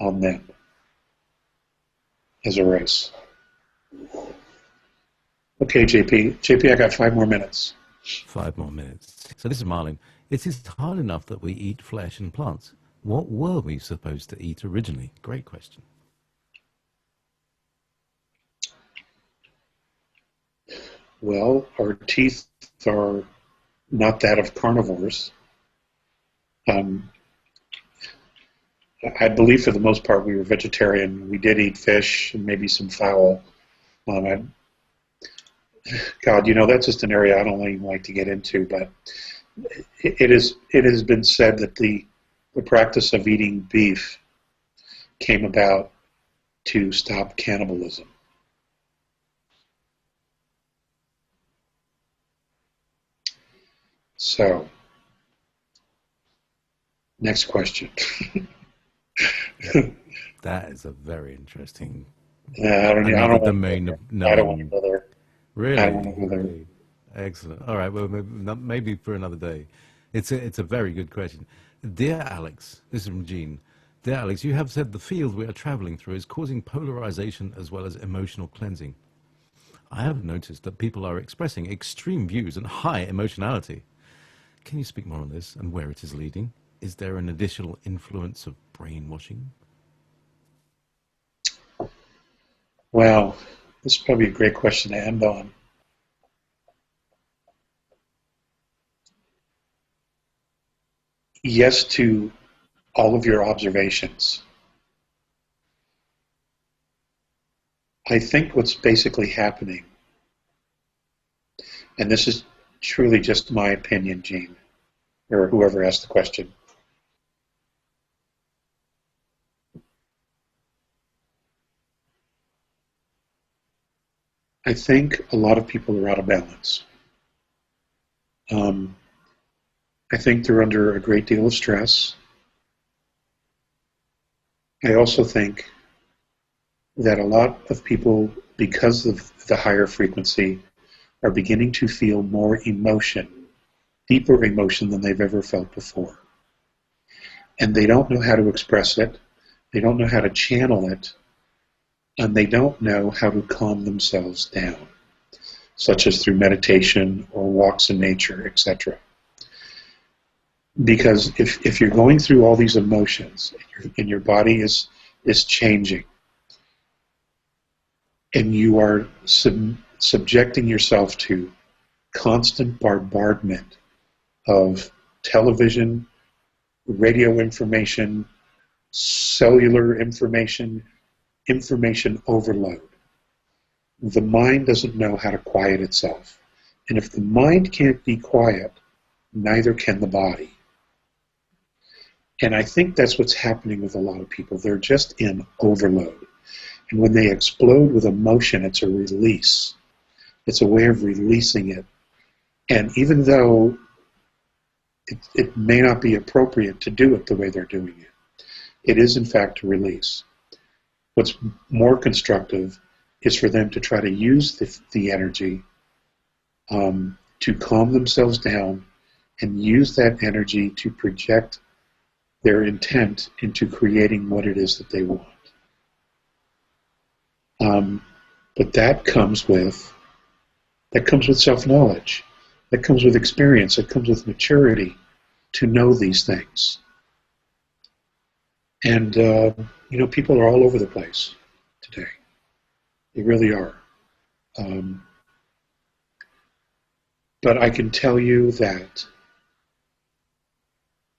on them as a race. Okay, JP, I got 5 more minutes. 5 more minutes. So this is Marlin. It is hard enough that we eat flesh and plants. What were we supposed to eat originally? Great question. Well, our teeth are not that of carnivores. I believe for the most part we were vegetarian. We did eat fish and maybe some fowl. God, that's just an area I don't even like to get into, but it has been said that the practice of eating beef came about to stop cannibalism. So, next question. That is a very interesting. I don't Another want domain of knowing. I don't want to go there. Really? I don't want to go there. Really? Excellent. All right. Well, maybe for another day. It's a very good question. Dear Alex, this is from Jean. Dear Alex, you have said the field we are traveling through is causing polarization as well as emotional cleansing. I have noticed that people are expressing extreme views and high emotionality. Can you speak more on this and where it is leading? Is there an additional influence of brainwashing? Well, this is probably a great question to end on. Yes to all of your observations. I think what's basically happening, and this is truly just my opinion, Gene, or whoever asked the question. I think a lot of people are out of balance. I think they're under a great deal of stress. I also think that a lot of people, because of the higher frequency, are beginning to feel more emotion, deeper emotion than they've ever felt before. And they don't know how to express it, they don't know how to channel it, and they don't know how to calm themselves down, such as through meditation or walks in nature, etc. Because if you're going through all these emotions and your body is changing, and you are subjecting yourself to constant bombardment of television, radio information, cellular information, information overload, the mind doesn't know how to quiet itself. And if the mind can't be quiet, neither can the body. And I think that's what's happening with a lot of people. They're just in overload. And when they explode with emotion, it's a release. It's a way of releasing it. And even though it may not be appropriate to do it the way they're doing it, it is in fact a release. What's more constructive is for them to try to use the energy to calm themselves down and use that energy to project their intent into creating what it is that they want. But that comes with self-knowledge. That comes with experience. It comes with maturity to know these things. And people are all over the place today. They really are. But I can tell you that,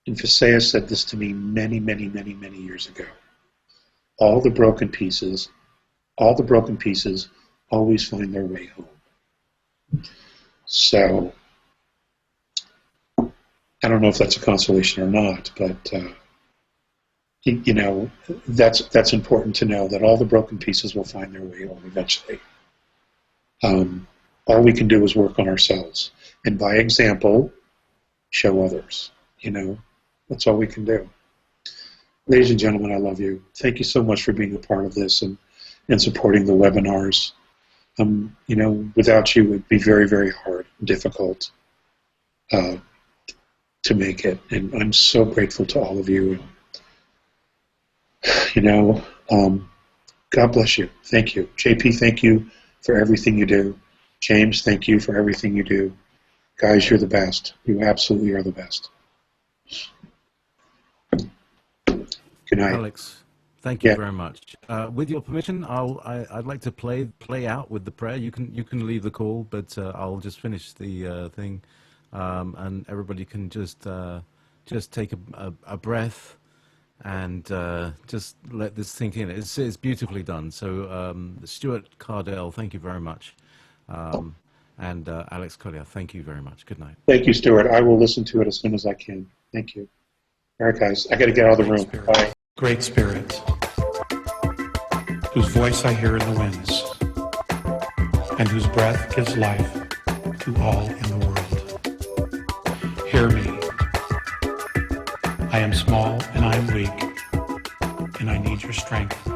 and Visaya said this to me many, many, many, many years ago. All the broken pieces always find their way home. So, I don't know if that's a consolation or not, but that's important to know, that all the broken pieces will find their way home eventually. All we can do is work on ourselves, and by example, show others. That's all we can do. Ladies and gentlemen, I love you. Thank you so much for being a part of this and supporting the webinars. Without you, it would be very, very hard and difficult to make it. And I'm so grateful to all of you. God bless you. Thank you. JP, thank you for everything you do. James, thank you for everything you do. Guys, you're the best. You absolutely are the best. Good night. Alex, thank you very much. With your permission, I'd like to play out with the prayer. You can leave the call, but I'll just finish the thing, and everybody can just take a breath and just let this sink in. It's beautifully done. So Stuart Cardell, thank you very much. And Alex Collier, thank you very much. Good night. Thank you, Stuart. I will listen to it as soon as I can. Thank you. All right, guys. I got to get out of the room. Bye. Great Spirit, whose voice I hear in the winds, and whose breath gives life to all in the world. Hear me. I am small and I am weak, and I need your strength.